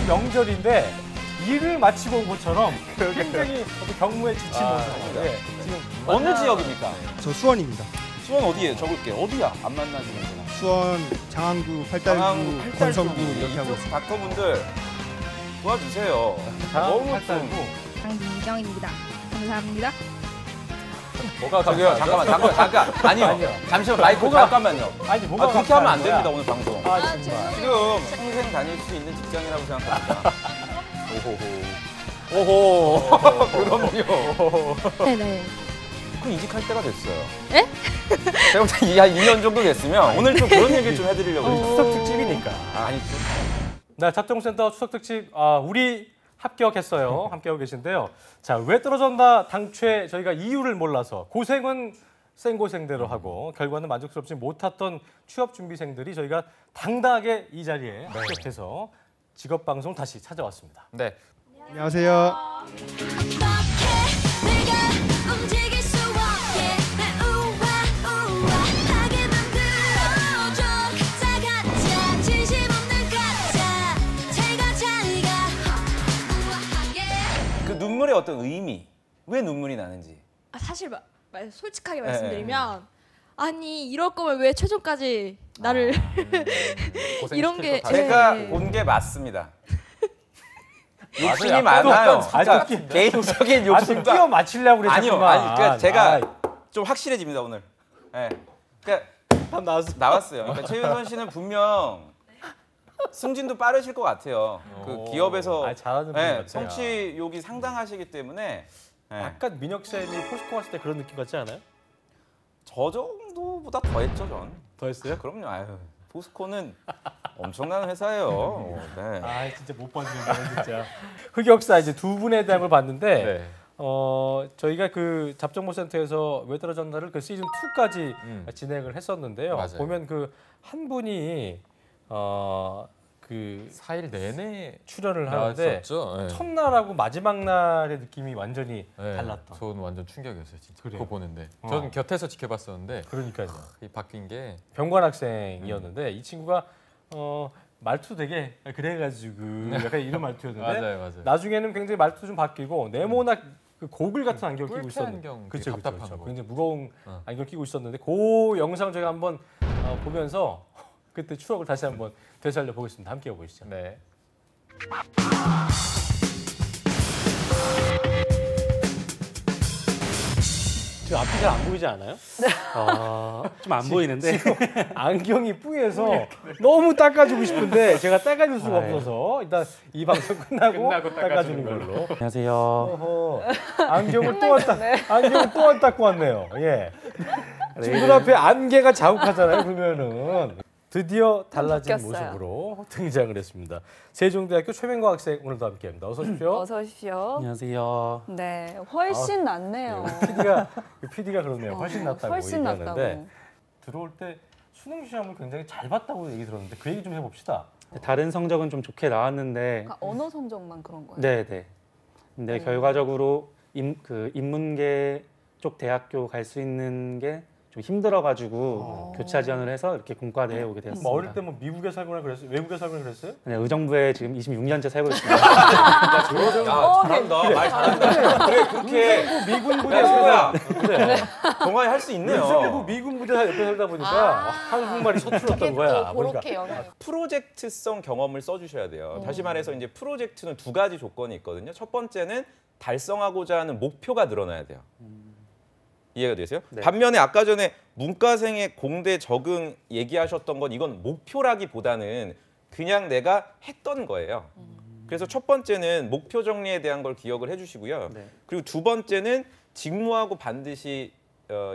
명절인데 일을 마치고 온 것처럼 굉장히 경무에 지친 모습. 네. 지금 어느 지역입니까? 저 수원입니다. 수원 어디예요? 적을게. 어디야? 안 만나지는 데가. 수원, 장안구, 팔달구, 권성구 이렇게 하고 있습니다. 닥터분들 도와주세요. 너무 팔달구. 장민경입니다. 감사합니다. 뭐가 저기요, 잠깐. 아니요. 잠시만 마이크 잠깐만요. 아니 뭐가 그렇게 하면 안 감사한 됩니다, 거야? 오늘 방송. 정말. 지금 평생 다닐 수 있는 직장이라고 생각합니다. 오호. 그럼요. 네네. 그럼 이직할 때가 됐어요. 에? 제가 볼 때 한 2년 정도 됐으면 오늘 좀 그런 얘기를 좀 해드리려고 우리 추석 특집이니까. 아니, 네, 잡정센터 추석 특집 우리 합격했어요. 함께하고 계신데요. 자, 왜 떨어졌나 당최 저희가 이유를 몰라서 고생은 생고생대로 하고 결과는 만족스럽지 못했던 취업준비생들이 저희가 당당하게 이 자리에 합격해서 직업방송 다시 찾아왔습니다. 네. 안녕하세요. 그 눈물의 어떤 의미, 왜 눈물이 나는지. 사실 솔직하게 말씀드리면 아니 이럴 거면 왜 최종까지 나를 이런 게 제가 네. 본 게 맞습니다. 욕심이 아주 많아요. 아주 진짜 개인적인 아주 욕심과 끼워 맞추려고 그랬구만. 아니요. 그러니까 제가 좀 확실해집니다 오늘. 네. 그러니까 답 나왔어요. 그러니까 최윤선 씨는 분명 승진도 빠르실 것 같아요. 그 기업에서 잘하는 분 같아요. 성취욕이 상당하시기 때문에 약간 민혁 쌤이 포스코 갔을 때 그런 느낌 같지 않아요? 저 정도보다 더 했죠, 전. 더 했어요? 그럼요. 아유, 포스코는 엄청난 회사예요. 네. 아, 진짜 못 봤네, 진짜. 흑역사 이제 두 분에 대한 걸 봤는데 네. 저희가 그 잡정모센터에서 왜 떨어졌나를 그 시즌 2까지 진행을 했었는데요. 맞아요. 보면 그 한 분이 그 4일 내내 출연을 하는데 나왔었죠. 네. 첫날하고 마지막 날의 느낌이 완전히 네. 달랐던. 저는 완전 충격이었어요, 진짜. 그래요? 그거 보는데. 어. 저는 곁에서 지켜봤었는데 그러니까요. 이 바뀐 게 병관 학생이었는데 이 친구가 말투 되게 그래가지고 약간 이런 말투였는데 맞아요. 나중에는 굉장히 말투 좀 바뀌고 네모나 그 고글 같은 안경 끼고 뿔테 있었는데 안경 그쵸, 답답한 그쵸. 거. 굉장히 무거운 안경 끼고 있었는데 그 영상 제가 한번 보면서 그때 추억을 다시 한번 되살려 보겠습니다. 함께 보시죠. 네. 지금 앞이 잘 안 보이지 않아요? 네. 좀 안 보이는데 안경이 뿌얘서 너무 닦아주고 싶은데 제가 닦아줄 수가 없어서 일단 이 방송 끝나고 닦아주는 걸로. 안녕하세요. 어허, 안경을 또 안 닦고 왔네요. 예. 친구들 앞에 안개가 자욱하잖아요. 그러면은 드디어 달라진 바뀌었어요. 모습으로 등장을 했습니다. 세종대학교 최명과 학생 오늘도 함께합니다. 어서 오십시오. 어서 오십시오. 안녕하세요. 네, 훨씬 낫네요. PD가 그러네요. 훨씬 낫다고 훨씬 얘기하는데 낫다고. 들어올 때 수능 시험을 굉장히 잘 봤다고 얘기 들었는데 그 얘기 좀 해봅시다. 다른 성적은 좀 좋게 나왔는데, 그러니까 언어 성적만 그런 거예요? 네네. 근데 결과적으로 인문계 쪽 대학교 갈 수 있는 게 좀 힘들어가지고 교차 지원을 해서 이렇게 공과대에 오게 되었습니다. 어릴 때 뭐 미국에 살거나 그랬어요? 외국에 살거나 그랬어요? 그냥 의정부에 지금 26년째 살고 있습니다. 잘한다. 말 잘한다. 그래, 그렇게 미군 부대 야, 그래. 동아리 할 수 있네요. 요즘에 미군 부대 옆에 살다 보니까 한국말이 서툴었던 거야. 그렇게 영향이. 프로젝트성 경험을 써주셔야 돼요. 다시 말해서 이제 프로젝트는 두 가지 조건이 있거든요. 첫 번째는 달성하고자 하는 목표가 늘어나야 돼요. 이해가 되세요? 네. 반면에 아까 전에 문과생의 공대 적응 얘기하셨던 건 이건 목표라기보다는 그냥 내가 했던 거예요. 그래서 첫 번째는 목표 정리에 대한 걸 기억을 해주시고요. 네. 그리고 두 번째는 직무하고 반드시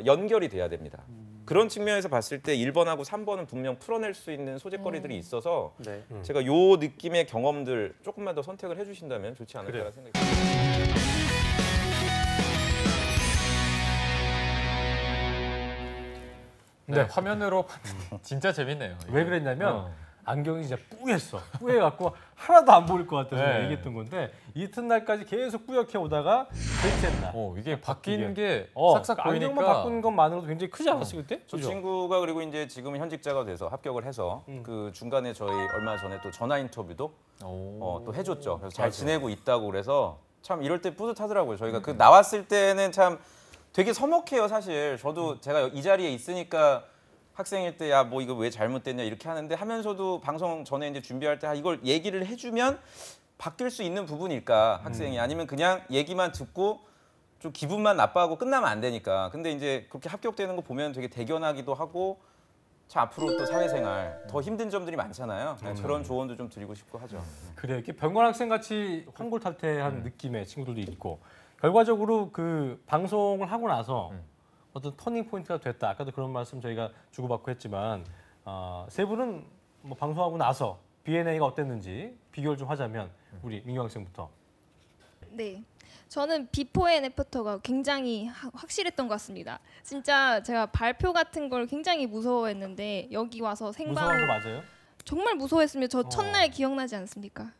연결이 돼야 됩니다. 그런 측면에서 봤을 때 1번하고 3번은 분명 풀어낼 수 있는 소재거리들이 있어서 네. 제가 요 느낌의 경험들 조금만 더 선택을 해주신다면 좋지 않을까라는 생각이 듭니다. 네, 화면으로 봤는데 진짜 재밌네요. 왜 그랬냐면 안경이 진짜 뿌였어. 뿌여갖고 하나도 안 보일 것 같아서 네. 얘기했던 건데 이튿날까지 계속 뿌옇게 오다가 셋째 날. 이게 바뀐 게 그 싹싹 안경만 보이니까 바꾼 것만으로도 굉장히 크지 않았어 그때? 저 그죠? 친구가 그리고 이제 지금 현직자가 돼서 합격을 해서 그 중간에 저희 얼마 전에 또 전화 인터뷰도 또 해줬죠. 그래서 잘 지내고 있다고 그래서 참 이럴 때 뿌듯하더라고요. 저희가 그 나왔을 때는 참 되게 서먹해요 사실. 저도 제가 이 자리에 있으니까 학생일 때 야 뭐 이거 왜 잘못됐냐 이렇게 하는데 하면서도 방송 전에 이제 준비할 때 이걸 얘기를 해주면 바뀔 수 있는 부분일까 학생이 아니면 그냥 얘기만 듣고 좀 기분만 나빠하고 끝나면 안 되니까. 근데 이제 그렇게 합격되는 거 보면 되게 대견하기도 하고 참 앞으로 또 사회생활 더 힘든 점들이 많잖아요. 그런 조언도 좀 드리고 싶고 하죠. 그래 이렇게 병건 학생 같이 환골탈태한 느낌의 친구들도 있고 결과적으로 그 방송을 하고 나서 어떤 터닝 포인트가 됐다. 아까도 그런 말씀 저희가 주고받고 했지만 세 분은 뭐 방송하고 나서 B&A가 어땠는지 비교를 좀 하자면 우리 민경 학생부터. 네. 저는 비포 앤 애프터가 굉장히 확실했던 것 같습니다. 진짜 제가 발표 같은 걸 굉장히 무서워했는데 여기 와서 무서운 거 맞아요? 정말 무서워했으면 저 첫날 기억나지 않습니까?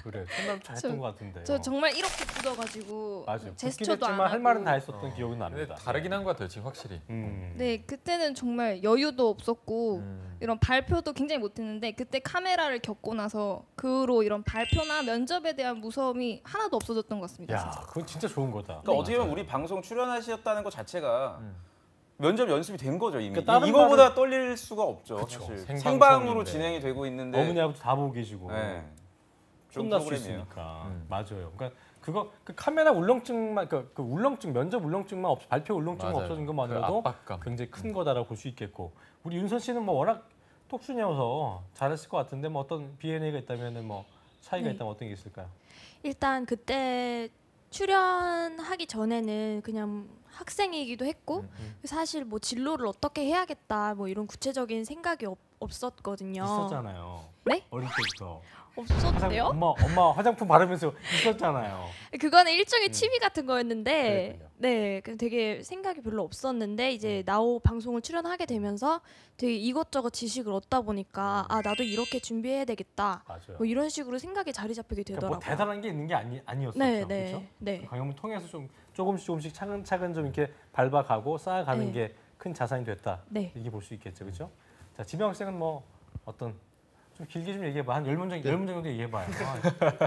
그래 첫날 잘했던 것 같은데. 저 정말 이렇게 굳어가지고 맞아요. 제스처도 안 하고. 할 말은 다 했었던 기억은 근데 납니다. 다르긴 한 것 같아요 지금 확실히. 네, 그때는 정말 여유도 없었고 이런 발표도 굉장히 못했는데 그때 카메라를 겪고 나서 그 후로 이런 발표나 면접에 대한 무서움이 하나도 없어졌던 것 같습니다. 야, 진짜. 그건 진짜 좋은 거다. 그러니까 어떻게 보면 우리 방송 출연하셨다는 것 자체가 면접 연습이 된 거죠 이미. 그러니까 다른 이거보다 떨릴 수가 없죠. 그쵸. 사실 생방송인데. 생방으로 진행이 되고 있는데. 어머니 아버지 다 보고 계시고 네. 좋은 끝날 수 프로그램이에요. 있으니까 맞아요. 그러니까 그 카메라 울렁증만 그 울렁증 면접 울렁증만 발표 울렁증만 맞아요. 없어진 그 것만으로도 압박감. 굉장히 큰 거다라고 볼 수 있겠고 우리 윤선 씨는 뭐 워낙 톡순이어서 잘했을 것 같은데 뭐 어떤 B&A가 있다면은 뭐 차이가 네. 있다면 어떤 게 있을까요? 일단 그때 출연하기 전에는 그냥 학생이기도 했고 사실 뭐 진로를 어떻게 해야겠다 뭐 이런 구체적인 생각이 없었거든요. 있었잖아요. 네? 어릴 때부터. 없었대요? 엄마 화장품 바르면서 있었잖아요. 그거는 일종의 취미 같은 거였는데 그랬군요. 네, 되게 생각이 별로 없었는데 이제 방송을 출연하게 되면서 되게 이것저것 지식을 얻다 보니까 아 나도 이렇게 준비해야 되겠다. 맞아요. 뭐 이런 식으로 생각이 자리 잡히게 그러니까 뭐 되더라고요. 대단한 게 있는 게 아니었었죠. 네, 그렇죠? 네, 네. 그 강연을 통해서 좀 조금씩 차근차근 좀 이렇게 밟아가고 쌓아가는 네. 게 큰 자산이 됐다. 네. 이렇게 볼 수 있겠죠, 그렇죠? 자, 지명 학생은 뭐 어떤 좀 길게 좀 얘기해봐. 한 10문장 정도 얘기해봐요.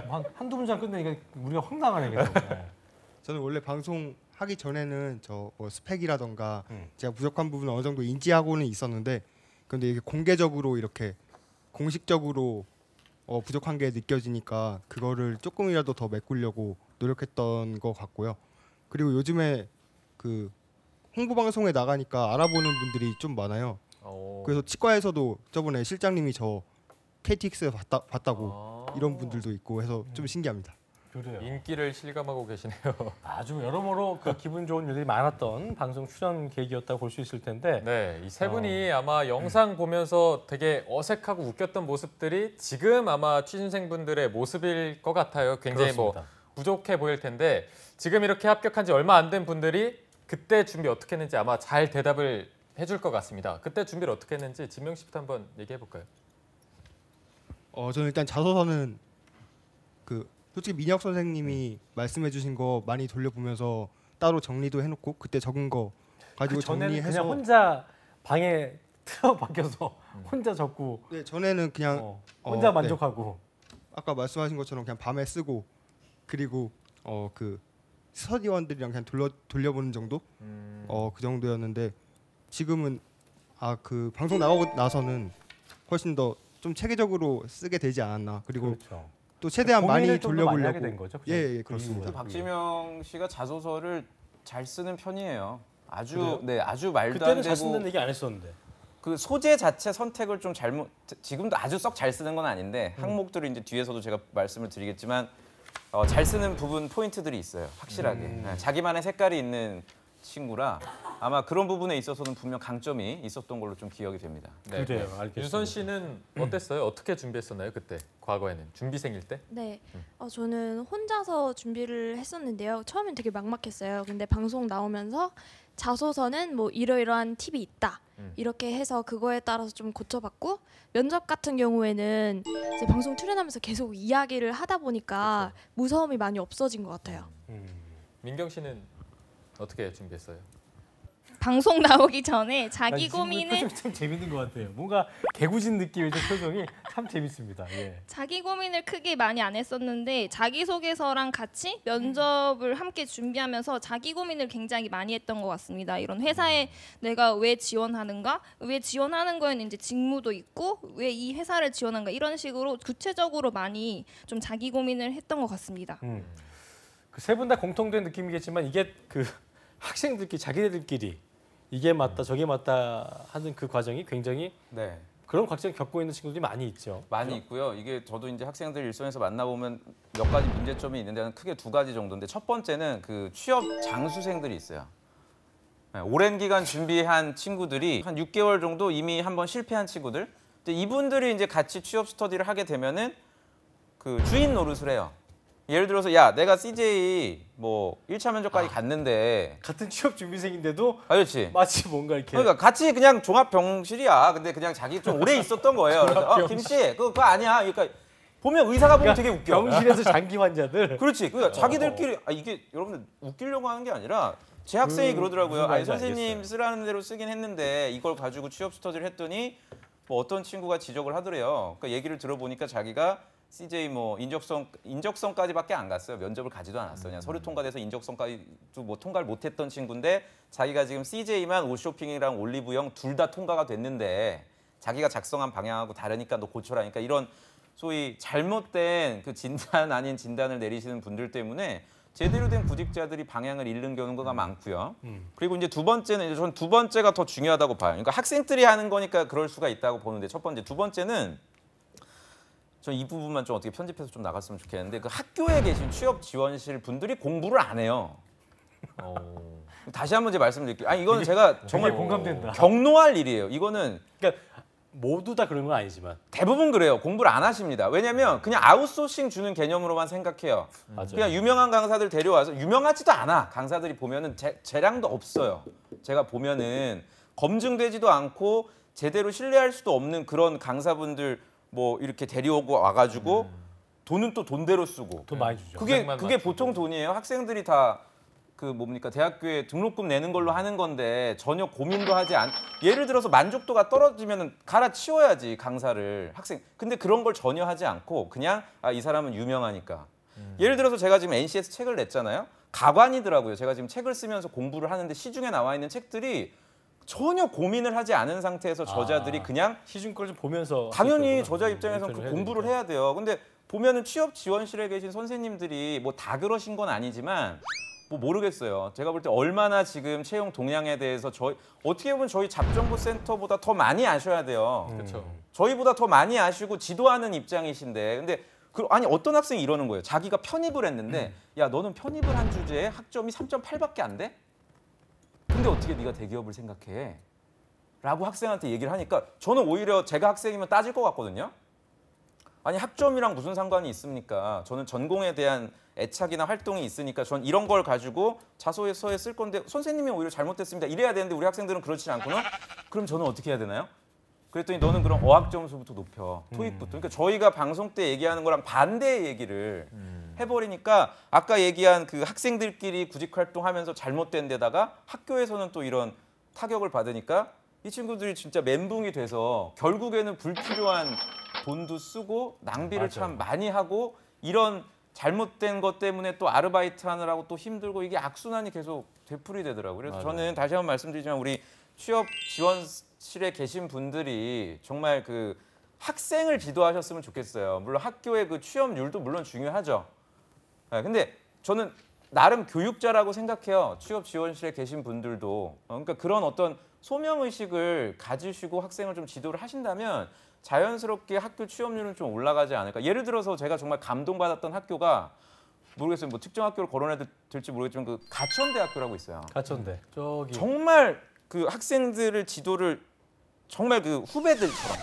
뭐 한두 문장 끝내니까 우리가 황당하네 계속. 네. 저는 원래 방송 하기 전에는 저 뭐 스펙이라던가 음. 제가 부족한 부분 어느 정도 인지하고는 있었는데 근데 이게 공개적으로 이렇게 공식적으로 부족한 게 느껴지니까 그거를 조금이라도 더 메꾸려고 노력했던 것 같고요. 그리고 요즘에 그 홍보 방송에 나가니까 알아보는 분들이 좀 많아요. 그래서 치과에서도 저번에 실장님이 저 KTX에 봤다고 이런 분들도 있고 해서 좀 신기합니다. 그래요. 인기를 실감하고 계시네요. 아주 여러모로 그 기분 좋은 일들이 많았던 방송 출연 계기였다고 볼 수 있을 텐데. 네, 이 세 분이 아마 영상 보면서 되게 어색하고 웃겼던 모습들이 지금 아마 취준생분들의 모습일 것 같아요. 굉장히 뭐 그렇습니다. 부족해 보일 텐데 지금 이렇게 합격한 지 얼마 안 된 분들이 그때 준비 어떻게 했는지 아마 잘 대답을 해줄 것 같습니다. 그때 준비를 어떻게 했는지 진명 씨부터 한번 얘기해 볼까요? 저는 일단 자소서는 그 솔직히 민혁 선생님이 말씀해주신 거 많이 돌려보면서 따로 정리도 해놓고 그때 적은 거 가지고 그 전에는 정리해서 그냥 혼자 방에 틀어박혀서 혼자 적고 네, 전에는 그냥 혼자 네. 만족하고 아까 말씀하신 것처럼 그냥 밤에 쓰고 그리고 그 스터디원들이랑 그냥 돌려보는 정도 그 정도였는데 지금은 그 방송 나오고 나서는 훨씬 더 좀 체계적으로 쓰게 되지 않았나 그리고 그렇죠. 또 최대한 많이 고민을 좀더 많이 돌려보려고 하게 된 거죠. 그죠? 예, 그 그렇습니다. 이후에. 박지명 씨가 자소서를 잘 쓰는 편이에요. 그래요? 아주 말도 안 그때는 잘 되고 쓴다는 얘기 안 했었는데. 그 소재 자체 선택을 좀 잘못 지금도 아주 썩 잘 쓰는 건 아닌데 항목들을 이제 뒤에서도 제가 말씀을 드리겠지만 잘 쓰는 부분 포인트들이 있어요. 확실하게 네, 자기만의 색깔이 있는 친구라 아마 그런 부분에 있어서는 분명 강점이 있었던 걸로 좀 기억이 됩니다. 네. 그래요, 알겠습니다. 윤선 씨는 어땠어요? 어떻게 준비했었나요? 그때 과거에는 준비생일 때? 네, 저는 혼자서 준비를 했었는데요. 처음엔 되게 막막했어요. 근데 방송 나오면서 자소서는 뭐 이러이러한 팁이 있다. 이렇게 해서 그거에 따라서 좀 고쳐봤고 면접 같은 경우에는 이제 방송 출연하면서 계속 이야기를 하다 보니까 무서움이 많이 없어진 것 같아요. 민경 씨는 어떻게 준비했어요? 방송 나오기 전에 자기 지금 고민을 표정이 참 재밌는 것 같아요. 뭔가 개구진 느낌의 좀 표정이 참 재밌습니다. 예. 자기 고민을 크게 많이 안 했었는데 자기소개서랑 같이 면접을 함께 준비하면서 자기 고민을 굉장히 많이 했던 것 같습니다. 이런 회사에 내가 왜 지원하는가? 왜 지원하는 거에는 이제 직무도 있고 왜 이 회사를 지원한가? 이런 식으로 구체적으로 많이 좀 자기 고민을 했던 것 같습니다. 그 세 분 다 공통된 느낌이겠지만 이게 그 학생들끼리 자기네들끼리 이게 맞다 저게 맞다 하는 그 과정이 굉장히 네. 그런 과정 겪고 있는 친구들이 많이 있죠. 많이 있고요. 이게 저도 이제 학생들 일선에서 만나보면 몇 가지 문제점이 있는데 크게 두 가지 정도인데 첫 번째는 그 취업 장수생들이 있어요. 네, 오랜 기간 준비한 친구들이 한 6개월 정도 이미 한번 실패한 친구들. 근데 이분들이 이제 같이 취업 스터디를 하게 되면은 그 주인 노릇을 해요. 예를 들어서 야 내가 CJ 뭐 1차 면접까지 갔는데 같은 취업 준비생인데도 그렇지. 마치 뭔가 이렇게 그러니까 같이 그냥 종합병실이야. 근데 그냥 자기 좀 오래 있었던 거예요. 그래서 김씨 그거 아니야. 그러니까 보면 의사가 보면 되게 웃겨. 병실에서 장기 환자들 그렇지. 그러니까 자기들끼리 이게 여러분들 웃기려고 하는 게 아니라 제 학생이 그러더라고요. 무슨 아니 말인지 선생님 알겠어요. 쓰라는 대로 쓰긴 했는데 이걸 가지고 취업 스터디를 했더니 뭐 어떤 친구가 지적을 하더래요. 그러니까 얘기를 들어보니까 자기가 CJ 뭐 인적성까지밖에 안 갔어요. 면접을 가지도 않았어요. 그냥 서류 통과돼서 인적성까지도 뭐 통과를 못했던 친구인데 자기가 지금 CJ만 옷쇼핑이랑 올리브영 둘 다 통과가 됐는데 자기가 작성한 방향하고 다르니까 너 고쳐라니까 이런 소위 잘못된 그 진단 아닌 진단을 내리시는 분들 때문에 제대로 된 구직자들이 방향을 잃는 경우가 많고요. 그리고 이제 두 번째는 이제 저는 두 번째가 더 중요하다고 봐요. 그러니까 학생들이 하는 거니까 그럴 수가 있다고 보는데 첫 번째, 두 번째는 저 이 부분만 좀 어떻게 편집해서 좀 나갔으면 좋겠는데 그 학교에 계신 취업 지원실 분들이 공부를 안 해요. 다시 한번 제 말씀드릴게요. 아니 이거는 제가 정말 공감된다. 경노할 일이에요. 이거는 그러니까 모두 다 그런 건 아니지만 대부분 그래요. 공부를 안 하십니다. 왜냐면 그냥 아웃소싱 주는 개념으로만 생각해요. 맞아요. 그냥 유명한 강사들 데려와서 유명하지도 않아. 강사들이 보면은 재량도 없어요. 제가 보면은 검증되지도 않고 제대로 신뢰할 수도 없는 그런 강사분들 뭐 이렇게 데려오고 와가지고 돈은 또 돈대로 쓰고 돈 많이 주죠. 그게 고생만 보통 돈이에요. 학생들이 다 그 뭡니까 대학교에 등록금 내는 걸로 하는 건데 전혀 고민도 하지 않. 예를 들어서 만족도가 떨어지면 갈아치워야지 강사를 학생. 근데 그런 걸 전혀 하지 않고 그냥 이 사람은 유명하니까. 예를 들어서 제가 지금 NC에서 책을 냈잖아요. 가관이더라고요. 제가 지금 책을 쓰면서 공부를 하는데 시중에 나와 있는 책들이 전혀 고민을 하지 않은 상태에서 저자들이 그냥 시중 걸 좀 보면서 당연히 하셨구나. 저자 입장에서는 그 공부를 해야 돼요. 근데 보면은 취업 지원실에 계신 선생님들이 뭐 다 그러신 건 아니지만 뭐 모르겠어요. 제가 볼 때 얼마나 지금 채용 동향에 대해서 어떻게 보면 저희 잡정보센터보다 더 많이 아셔야 돼요. 그렇죠. 저희보다 더 많이 아시고 지도하는 입장이신데 근데 아니 어떤 학생이 이러는 거예요. 자기가 편입을 했는데 야 너는 편입을 한 주제에 학점이 3.8밖에 안 돼? 근데 어떻게 네가 대기업을 생각해? 라고 학생한테 얘기를 하니까 저는 오히려 제가 학생이면 따질 것 같거든요. 아니 학점이랑 무슨 상관이 있습니까? 저는 전공에 대한 애착이나 활동이 있으니까 전 이런 걸 가지고 자소서에 쓸 건데 선생님이 오히려 잘못됐습니다. 이래야 되는데 우리 학생들은 그렇지 않구나. 그럼 저는 어떻게 해야 되나요? 그랬더니 너는 그럼 어학 점수부터 높여. 토익부터. 그러니까 저희가 방송 때 얘기하는 거랑 반대의 얘기를 해버리니까 아까 얘기한 그 학생들끼리 구직 활동하면서 잘못된 데다가 학교에서는 또 이런 타격을 받으니까 이 친구들이 진짜 멘붕이 돼서 결국에는 불필요한 돈도 쓰고 낭비를 맞아요. 참 많이 하고 이런 잘못된 것 때문에 또 아르바이트 하느라고 또 힘들고 이게 악순환이 계속 되풀이 되더라고요. 그래서 맞아요. 저는 다시 한번 말씀드리지만 우리 취업 지원실에 계신 분들이 정말 그 학생을 지도하셨으면 좋겠어요. 물론 학교의 그 취업률도 물론 중요하죠. 네, 근데 저는 나름 교육자라고 생각해요. 취업 지원실에 계신 분들도. 그러니까 그런 어떤 소명 의식을 가지시고 학생을 좀 지도를 하신다면 자연스럽게 학교 취업률은 좀 올라가지 않을까. 예를 들어서 제가 정말 감동받았던 학교가 모르겠어요. 뭐 특정 학교를 거론해도 될지 모르겠지만 그 가천대학교라고 있어요. 가천대 저기 정말 그 학생들을 지도를 정말 그 후배들처럼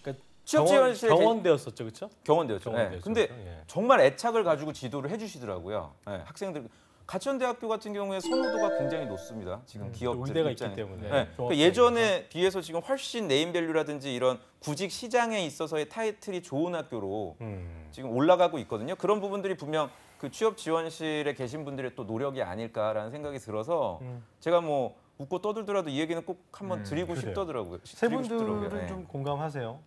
그러니까 취업 지원실에 경원대였었죠, 그렇죠? 경원대였죠. 네. 경원대였죠. 근데 예. 정말 애착을 가지고 지도를 해주시더라고요. 네, 학생들 가천대학교 같은 경우에 선호도가 굉장히 높습니다. 지금 기업들 의대가 있기 입장에. 때문에. 네. 그러니까 예전에 비해서 지금 훨씬 네임밸류라든지 이런 구직 시장에 있어서의 타이틀이 좋은 학교로 지금 올라가고 있거든요. 그런 부분들이 분명 그 취업 지원실에 계신 분들의 또 노력이 아닐까라는 생각이 들어서 제가 뭐 웃고 떠들더라도 이 얘기는 꼭 한번 드리고 그래요. 싶더라고요. 세 드리고 싶더라고요. 분들은 네. 좀 공감하세요?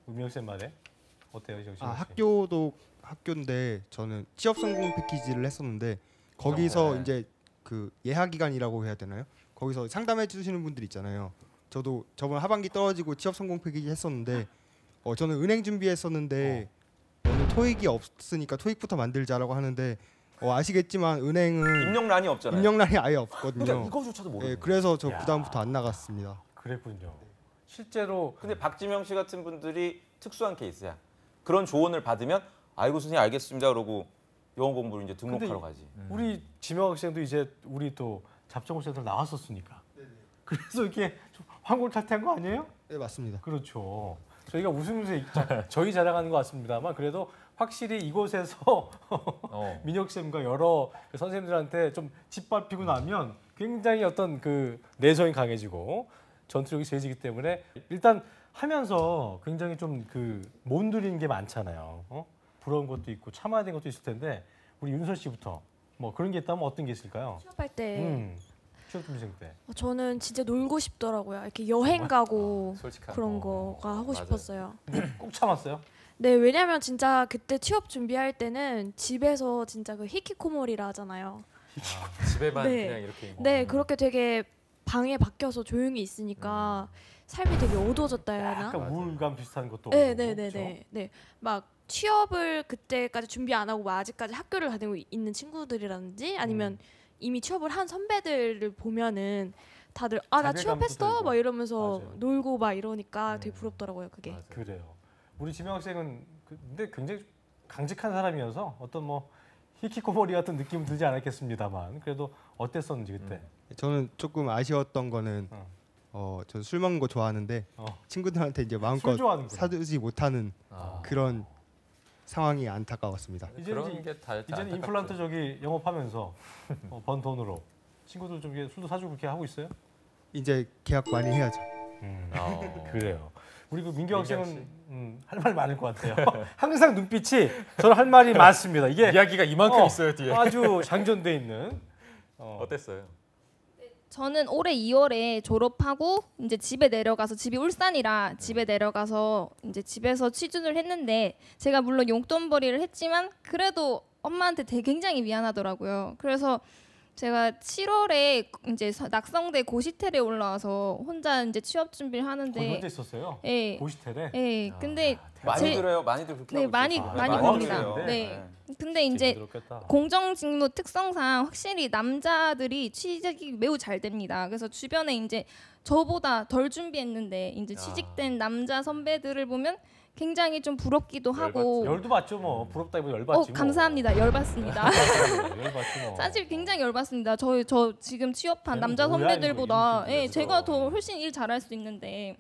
문명 쌤 말에 어때요, 정신 씨? 학교도 학교인데 저는 취업 성공 패키지를 했었는데 거기서 네. 이제 그 예하 기간이라고 해야 되나요? 거기서 상담해 주시는 분들 있잖아요. 저도 저번 하반기 떨어지고 취업 성공 패키지 했었는데 저는 은행 준비했었는데 오늘 토익이 없으니까 토익부터 만들자라고 하는데 아시겠지만 은행은 입력란이 없잖아요. 입력란이 아예 그러니까 없거든요. 이거조차도 모르는 예, 거예요. 그래서 저 야. 그다음부터 안 나갔습니다. 그랬군요. 실제로 근데 박지명 씨 같은 분들이 특수한 케이스야. 그런 조언을 받으면 아이고 선생님 알겠습니다 그러고 영어 공부를 이제 등록하러 근데 가지. 우리 지명 학생도 이제 우리 또 잡정센터 나왔었으니까. 그래서 이렇게 좀 환골탈태한 거 아니에요? 네, 맞습니다. 그렇죠. 저희가 웃으면서 저희 자랑하는 것 같습니다만 그래도 확실히 이곳에서 민혁 쌤과 여러 그 선생님들한테 좀 짓밟히고 나면 굉장히 어떤 그 내성이 강해지고 전투력이 세지기 때문에 일단 하면서 굉장히 좀 그 못 누리는 게 많잖아요. 부러운 것도 있고 참아야 되는 것도 있을 텐데 우리 윤선 씨부터 뭐 그런 게 있다면 어떤 게 있을까요? 취업할 때 취업준비생 때. 저는 진짜 놀고 싶더라고요. 이렇게 여행 가고 솔직한 그런 거가 하고 맞아요. 싶었어요. 꼭 참았어요? 네, 왜냐면 진짜 그때 취업 준비할 때는 집에서 진짜 그 히키코모리라 하잖아요. 집에만 네. 그냥 이렇게 있는 네, 그렇게 되게 방에 박혀서 조용히 있으니까 삶이 되게 어두워졌다 해야 하나? 약간 우울감 비슷한 것도. 네, 오고, 네, 네, 그렇죠? 네, 네. 막 취업을 그때까지 준비 안 하고 아직까지 학교를 다니고 있는 친구들이라든지 아니면 이미 취업을 한 선배들을 보면은 다들 나 자괴감도 취업했어 들고. 막 이러면서 맞아요. 놀고 막 이러니까 되게 부럽더라고요 그게. 맞아요. 그래요. 우리 지명 학생은 근데 굉장히 강직한 사람이어서 어떤 뭐 히키코모리 같은 느낌은 들지 않았겠습니다만 그래도 어땠었는지 그때. 저는 조금 아쉬웠던 거는 저 술 먹는 거 좋아하는데 어. 친구들한테 이제 술 마음껏 좋아하는구나. 사주지 못하는 아. 그런 상황이 안타까웠습니다. 그런 게다 이제는 임플란트 저기 영업하면서 번 돈으로 친구들 좀 이렇게 술도 사주고 그렇게 하고 있어요? 이제 계약 많이 해야죠. 그래요. 우리 그 민규 민규 학생은 할 말 많을 것 같아요. 항상 눈빛이 저는 할 말이 많습니다. 이게 이야기가 이만큼 있어요 뒤에. 아주 장전돼 있는. 어땠어요? 저는 올해 2월에 졸업하고 이제 집에 내려가서 집이 울산이라 집에 내려가서 이제 집에서 취준을 했는데 제가 물론 용돈벌이를 했지만 그래도 엄마한테 되게 굉장히 미안하더라고요. 그래서 제가 7월에 이제 낙성대 고시텔에 올라와서 혼자 이제 취업 준비를 거기 하는데 혼자 있었어요. 예. 고시텔에. 예. 근데 많이 제- 들어요. 많이들 그렇게 네, 하고 많이 있어요. 많이 봅니다. 봅니다. 네. 네. 근데 이제 들었겠다. 공정직무 특성상 확실히 남자들이 취직이 매우 잘 됩니다. 그래서 주변에 이제 저보다 덜 준비했는데 이제 취직된 남자 선배들을 보면 굉장히 좀 부럽기도 하고 열도 받죠 뭐. 부럽다기보다 열받지 뭐. 감사합니다. 열받습니다. 열받지 뭐. 사실 굉장히 열받습니다. 저 지금 취업한 얘는 남자 뭐야, 선배들보다 이거 예, 이렇게 제가 돼서. 더 훨씬 일 잘할 수 있는데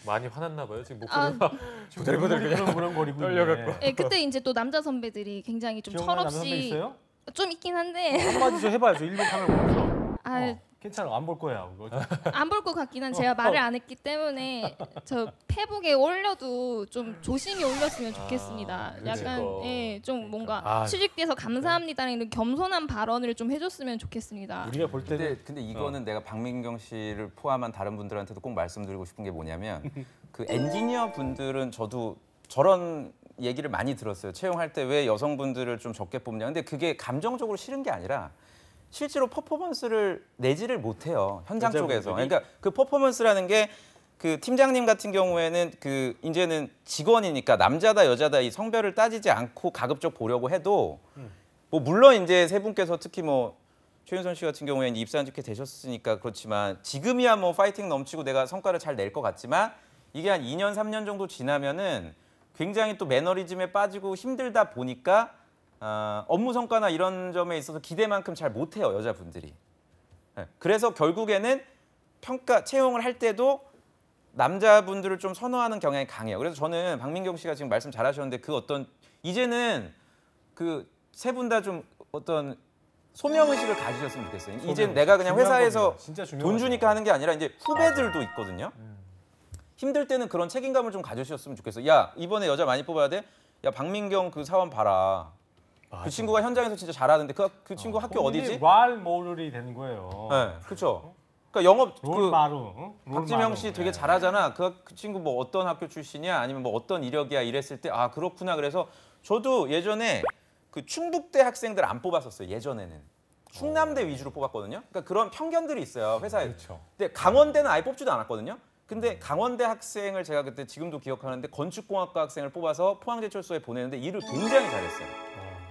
많이 화났나 봐요. 지금 아, 목소리가 부들부들 그냥 부릉부릉거리고 떨려갖고. 예, 그때 이제 또 남자 선배들이 굉장히 좀 기억나는 남자 선배 철없이 있어요? 좀 있긴 한데 한마디 좀 해봐야죠. 일본 카메라 보면서. 아, 괜찮아. 안 볼 거야. 그거. 안 볼 것 같긴 한 제가 말을 안 했기 때문에 저 페북에 올려도 좀 조심히 올렸으면 좋겠습니다. 그치. 약간 그거. 예, 좀 뭔가 아, 취직돼서 감사합니다라는 이런 겸손한 발언을 좀 해줬으면 좋겠습니다. 우리가 볼 때는 근데 이거는 내가 박민경 씨를 포함한 다른 분들한테도 꼭 말씀드리고 싶은 게 뭐냐면 그 엔지니어 분들은 저도 저런 얘기를 많이 들었어요. 채용할 때 왜 여성분들을 좀 적게 뽑냐. 근데 그게 감정적으로 싫은 게 아니라 실제로 퍼포먼스를 내지를 못해요. 현장 쪽에서. 여자분들이? 그러니까 그 퍼포먼스라는 게 그 팀장님 같은 경우에는 그 이제는 직원이니까 남자다 여자다 이 성별을 따지지 않고 가급적 보려고 해도 뭐 물론 이제 세 분께서 특히 뭐 최윤선 씨 같은 경우에는 입사한 지 꽤 되셨으니까 그렇지만 지금이야 뭐 파이팅 넘치고 내가 성과를 잘 낼 것 같지만 이게 한 2년 3년 정도 지나면은 굉장히 또 매너리즘에 빠지고 힘들다 보니까 업무 성과나 이런 점에 있어서 기대만큼 잘 못해요 여자분들이. 네. 그래서 결국에는 평가 채용을 할 때도 남자분들을 좀 선호하는 경향이 강해요. 그래서 저는 박민경 씨가 지금 말씀 잘하셨는데 그 어떤 이제는 그 세 분 다 좀 어떤 소명 의식을 가지셨으면 좋겠어요. 이제 소명, 내가 그냥 중요한 회사에서 겁니다. 진짜 중요한 돈 거죠. 주니까 하는 게 아니라 이제 후배들도 있거든요. 힘들 때는 그런 책임감을 좀 가지셨으면 좋겠어. 야, 이번에 여자 많이 뽑아야 돼? 야, 박민경 그 사원 봐라. 그 친구가 현장에서 진짜 잘하는데 그 친구 학교 어디지? 왈 모델이 되는 거예요. 네, 그렇죠. 그러니까 영업 롤 마루. 응? 롤 박지명 마루. 씨 되게 네. 잘하잖아. 그 친구 뭐 어떤 학교 출신이야? 아니면 뭐 어떤 이력이야? 이랬을 때 아 그렇구나. 그래서 저도 예전에 그 충북대 학생들 안 뽑았었어요. 예전에는 충남대 위주로 뽑았거든요. 그러니까 그런 편견들이 있어요 회사에. 그렇죠. 근데 강원대는 아예 뽑지도 않았거든요. 근데 강원대 학생을 제가 그때 지금도 기억하는데 건축공학과 학생을 뽑아서 포항제철소에 보내는데 일을 굉장히 잘했어요.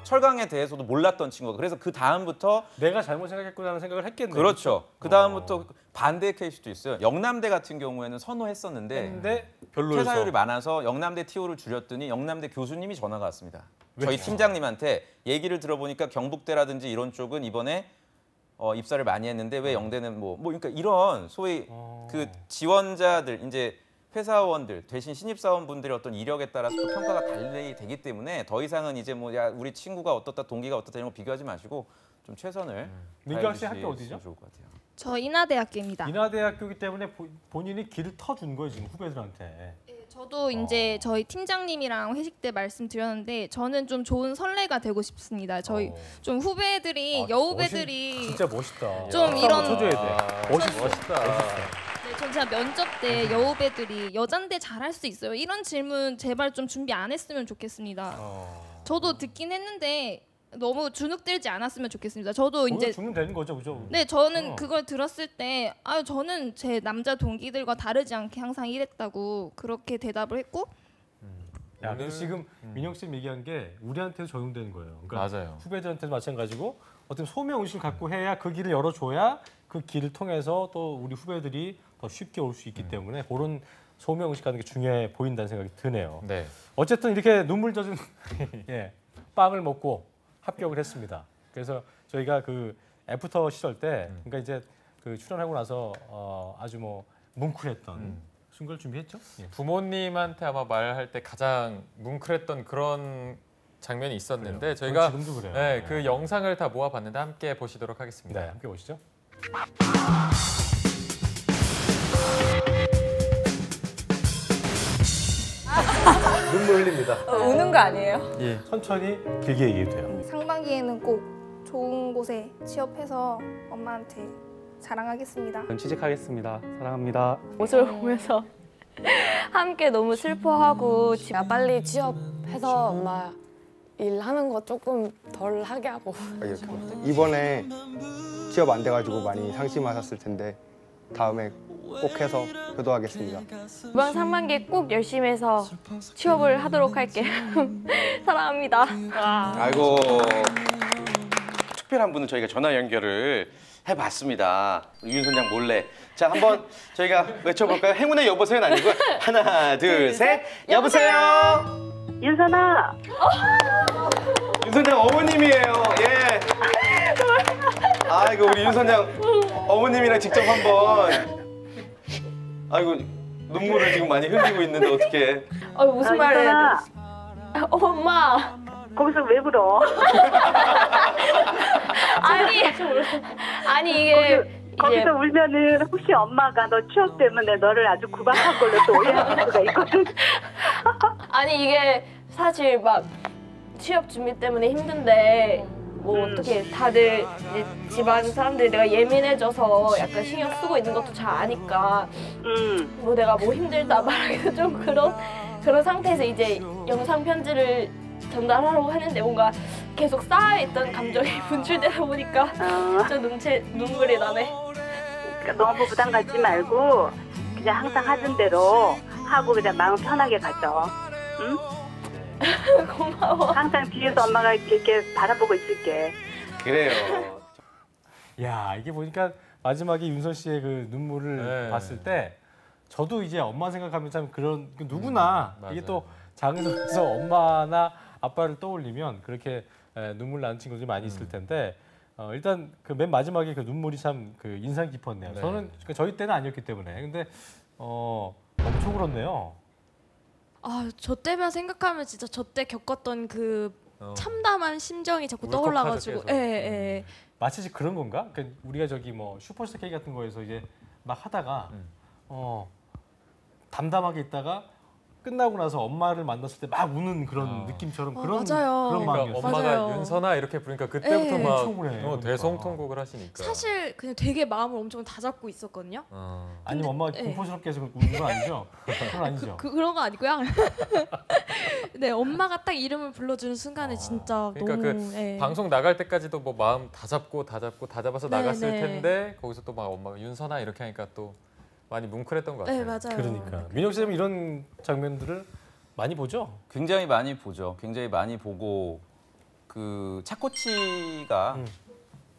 철강에 대해서도 몰랐던 친구가. 그래서 그 다음부터 내가 잘못 생각했구나는 생각을 했겠네요. 그렇죠. 그 다음부터 반대 케이스도 있어요. 영남대 같은 경우에는 선호했었는데 근데 별로여서. 퇴사율이 많아서 영남대 TO를 줄였더니 영남대 교수님이 전화가 왔습니다. 저희 팀장님한테 얘기를 들어보니까 경북대라든지 이런 쪽은 이번에 입사를 많이 했는데 왜 영대는 뭐 그러니까 이런 소위 그 지원자들 이제 회사원들 대신 신입사원분들의 어떤 이력에 따라서 또 평가가 달리 되기 때문에 더 이상은 이제 뭐 야 우리 친구가 어떻다 동기가 어떻다 이런 거 비교하지 마시고 좀 최선을 민경 씨 다해주시면 학교 어디죠? 좋을 것 같아요. 저 인하대학교입니다. 인하대학교이기 때문에 본인이 길을 터준 거예요 지금 후배들한테. 저도 이제 저희 팀장님이랑 회식 때 말씀드렸는데 저는 좀 좋은 선례가 되고 싶습니다. 저희 좀 후배들이 여후배들이 진짜 멋있다. 좀 박수 이런- 한번 쳐줘야 돼. 멋있다. 네, 전 진짜 면접 때 여후배들이 여잔데 잘할 수 있어요. 이런 질문 제발 좀 준비 안 했으면 좋겠습니다. 저도 듣긴 했는데 너무 주눅들지 않았으면 좋겠습니다. 저도 이제 이제 주면 되는 거죠, 그죠? 네, 저는 그걸 들었을 때 저는 제 남자 동기들과 다르지 않게 항상 일했다고 그렇게 대답을 했고 야, 근데 지금 민영 씨 얘기한 게 우리한테도 적용되는 거예요. 그러니까 맞아요. 후배들한테도 마찬가지고 어떤 소명 의식을 갖고 해야 그 길을 열어줘야 그 길을 통해서 또 우리 후배들이 더 쉽게 올 수 있기 때문에 그런 소명 의식 가는 게 중요해 보인다는 생각이 드네요. 네. 어쨌든 이렇게 눈물 젖은 예, 빵을 먹고 합격을 했습니다. 그래서 저희가 그 애프터 시절 때 그러니까 이제 그 출연하고 나서 아주 뭐 뭉클했던 순간을 준비했죠. 예. 부모님한테 아마 말할 때 가장 뭉클했던 그런 장면이 있었는데 그래요. 저희가 지금도 그래요. 네, 그 영상을 다 모아봤는데 함께 보시도록 하겠습니다. 네, 함께 보시죠. 눈물 흘립니다. 우는 거 아니에요? 예, 천천히 길게 얘기해도 돼요. 상반기에는 꼭 좋은 곳에 취업해서 엄마한테 자랑하겠습니다. 전 취직하겠습니다. 사랑합니다. 모습을 보면서 함께 너무 슬퍼하고 야 빨리 취업해서 엄마 일하는 거 조금 덜 하게 하고 이번에 취업 안 돼가지고 많이 상심하셨을 텐데 다음에 꼭 해서 효도하겠습니다. 이번 상반기에 꼭 열심히 해서 취업을 하도록 할게요. 사랑합니다. 아이고 특별한 분은 저희가 전화 연결을 해봤습니다. 우리 윤 선장 몰래. 자 한번 저희가 외쳐볼까요? 행운의 여보세요는 아니고 하나 둘 셋 여보세요. 윤선아. 윤 선장 어머님이에요. 예. 아이고 우리 윤 선장 어머님이랑 직접 한번. 아이고 눈물을 지금 많이 흘리고 있는데 어떡해. 무슨 말을 해야 돼? 엄마. 거기서 왜 불어? 아니 이게 거기서 울면은 혹시 엄마가 너 취업 때문에 너를 아주 구박한 걸로 또 오해할 수가 있거든. 아니 이게 사실 막 취업 준비 때문에 힘든데 뭐 어떻게 다들 이제 집안 사람들이 내가 예민해져서 약간 신경 쓰고 있는 것도 잘 아니까 뭐 내가 뭐 힘들다 말하기도 좀 그런 상태에서 이제 영상 편지를 전달하려고 하는데 뭔가 계속 쌓여있던 감정이 분출되다 보니까 진짜 눈물이 나네. 그러니까 너무 부담 갖지 말고 그냥 항상 하던 대로 하고 그냥 마음 편하게 가져. 응? 고마워. 항상 뒤에서 엄마가 이렇게 바라보고 있을게. 그래요. 야, 이게 보니까 마지막에 윤선 씨의 그 눈물을 네. 봤을 때 저도 이제 엄마 생각하면 참 그런 누구나 이게 또 장에서 엄마나 아빠를 떠올리면 그렇게 눈물 나는 친구들이 많이 있을 텐데 일단 그 맨 마지막에 그 눈물이 참 그 인상 깊었네요. 네. 저는 저희 때는 아니었기 때문에 근데 엄청 울었네요. 저 때만 생각하면 진짜 저 때 겪었던 그 참담한 심정이 자꾸 울컥하죠, 떠올라가지고, 계속. 마치 그런 건가? 그러니까 우리가 저기 뭐 슈퍼스타 K 같은 거에서 이제 막 하다가 담담하게 있다가 끝나고 나서 엄마를 만났을 때 막 우는 그런 느낌처럼 그런 맞아요. 그런 그러니까 마음이었어요. 엄마가 맞아요. 윤선아 이렇게 부르니까 그때부터 네. 막 엄청 그래. 대성통곡을 하시니까. 사실 그냥 되게 마음을 엄청 다잡고 있었거든요. 아니 엄마가 네. 공포스럽게 해서 우는 건 아니죠? 그건 아니죠. 그런 거 아니고요. 네, 엄마가 딱 이름을 불러주는 순간에 진짜 그러니까 너무 예. 방송 나갈 때까지도 뭐 마음 다 잡아서 네, 나갔을 네. 텐데 거기서 또 막 엄마가 윤선아 이렇게 하니까 또 많이 뭉클했던 것 같아요. 네, 맞아요. 그러니까 민혁 쌤 이런 장면들을 많이 보죠? 굉장히 많이 보죠. 굉장히 많이 보고 그 차코치가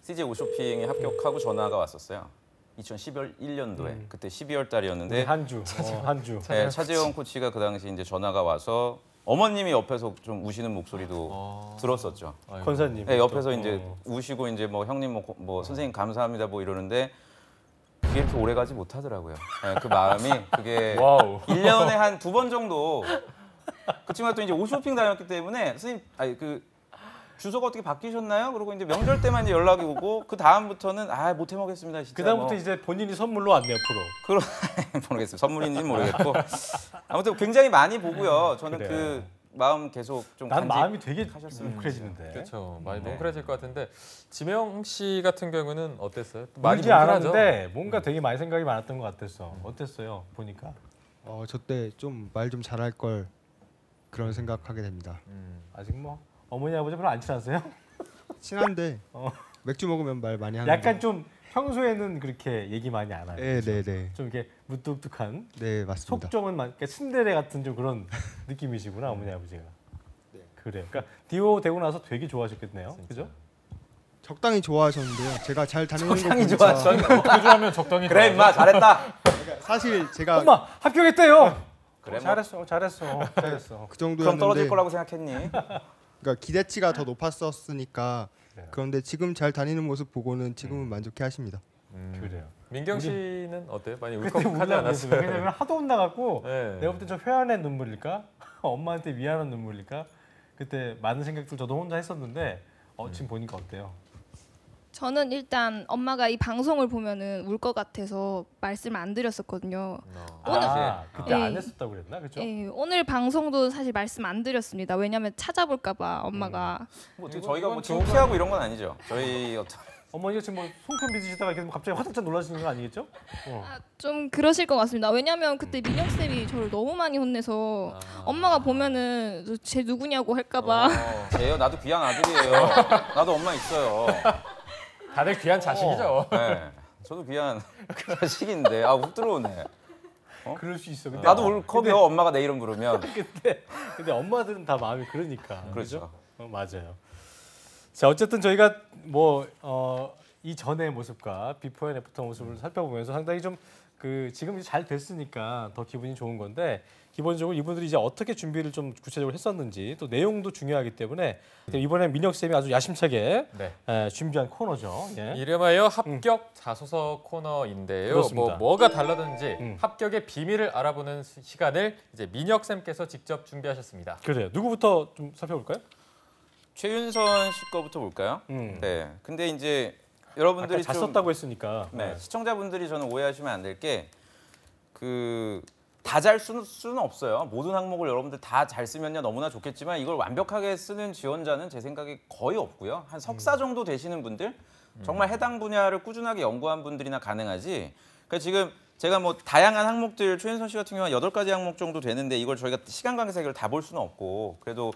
CJ 오쇼핑에 합격하고 전화가 왔었어요. 2011년도에 그때 12월 달이었는데 한주. 네, 차재원 코치가 그 당시 이제 전화가 와서 어머님이 옆에서 좀 우시는 목소리도 들었었죠. 권사님. 네, 옆에서 이제 우시고 이제 뭐 형님 뭐 선생님 감사합니다 뭐 이러는데 그게 이렇게 오래 가지 못하더라고요. 네, 그 마음이 그게 와우. 1년에 한 2번 정도 그 친구가 또 이제 오쇼핑 다녔기 때문에 선생님 그 주소가 어떻게 바뀌셨나요? 그리고 이제 명절 때만 이제 연락이 오고 그 다음부터는 못 해먹겠습니다. 진짜 그 다음부터 뭐. 이제 본인이 선물로 왔네요 프로. 모르겠어요. 선물인지 모르겠고 아무튼 굉장히 많이 보고요. 저는 그래. 그 마음 계속 좀 난 마음이 되게 하셨으면 뭉클해지는데. 그렇죠. 많이 뭉클해질 것 같은데 지명 씨 같은 경우는 어땠어요? 많이 울지 뭉클하죠? 않았는데 뭔가 되게 많이 생각이 많았던 것 같았어. 어땠어요? 보니까. 저 때 좀 말 좀 잘할 걸 그런 생각하게 됩니다. 아직 뭐 어머니 아버지 별로 안 친하세요? 친한데 맥주 먹으면 말 많이 하는. 약간 좀 평소에는 그렇게 얘기 많이 안 하요. 네. 좀 이렇게 무뚝뚝한. 네, 맞습니다. 속정은 그러니까 신데레 같은 좀 그런 느낌이시구나 어머니 아버지가. 네. 그래. 그러니까 디오 되고 나서 되게 좋아하셨겠네요. 그죠? 적당히 좋아하셨는데요. 제가 잘 다니는 거 적당히 보니까 좋아하셨네. 어떻게 하면 적당히 그래 임마 잘했다. 사실 제가 엄마 합격했대요. 그래, 잘했어. 그 정도였는데 그럼 떨어질 거라고 생각했니? 그러니까 기대치가 더 높았었으니까 그런데 지금 잘 다니는 모습 보고는 지금은 만족해 하십니다. 그래요. 민경 씨는 어때요? 많이 그때 울컥하지 울라고 않았어요? 그랬어요. 왜냐면 하도 혼나갖고 네. 내가 볼 때 좀 회한의 눈물일까? 엄마한테 미안한 눈물일까? 그때 많은 생각들 저도 혼자 했었는데 지금 보니까 어때요? 저는 일단 엄마가 이 방송을 보면은 울 것 같아서 말씀을 안 드렸었거든요. 그때 안 예. 했었다고 그랬나? 그렇죠? 예, 오늘 방송도 사실 말씀 안 드렸습니다. 왜냐면 찾아볼까봐 엄마가. 뭐 어떻게 저희가 뭐 창피하고 이런 건 아니죠. 저희 어떤 어머니가 지금 뭐 송편 빚으시다가 이렇게 갑자기 화들짝 놀라시는 거 아니겠죠? 좀 그러실 것 같습니다. 왜냐면 그때 민혁 쌤이 저를 너무 많이 혼내서 엄마가 보면은 쟤 누구냐고 할까봐. 쟤요? 나도 귀한 아들이에요. 나도 엄마 있어요. 다들 귀한 자식이죠. 네. 저도 귀한 자식인데 훅 들어오네. 그럴 수 있어. 근데 나도 울컥해요. 엄마가 내 이름 부르면. 근데 엄마들은 다 마음이 그러니까. 그렇죠. 맞아요. 자 어쨌든 저희가 뭐 이전의 모습과 비포 앤 애프터 모습을 살펴보면서 상당히 좀 지금 잘 됐으니까 더 기분이 좋은 건데 기본적으로 이분들이 이제 어떻게 준비를 좀 구체적으로 했었는지 또 내용도 중요하기 때문에 이번에 민혁 쌤이 아주 야심차게 준비한 코너죠. 예. 이름하여 합격 자소서 코너인데요. 그렇습니다. 뭐가 달라졌는지 합격의 비밀을 알아보는 시간을 이제 민혁 쌤께서 직접 준비하셨습니다. 그래요. 누구부터 좀 살펴볼까요? 최윤선 씨 거부터 볼까요? 네. 근데 이제 여러분들이 잘 썼다고 했으니까. 네. 시청자분들이 저는 오해하시면 안 될 게 다 잘 수는 없어요. 모든 항목을 여러분들 다 잘 쓰면요 너무나 좋겠지만 이걸 완벽하게 쓰는 지원자는 제 생각에 거의 없고요. 한 석사 정도 되시는 분들, 정말 해당 분야를 꾸준하게 연구한 분들이나 가능하지. 그러니까 지금 제가 뭐 다양한 항목들 최윤선 씨 같은 경우는 8가지 항목 정도 되는데 이걸 저희가 시간 관계상 이걸 다 볼 수는 없고 그래도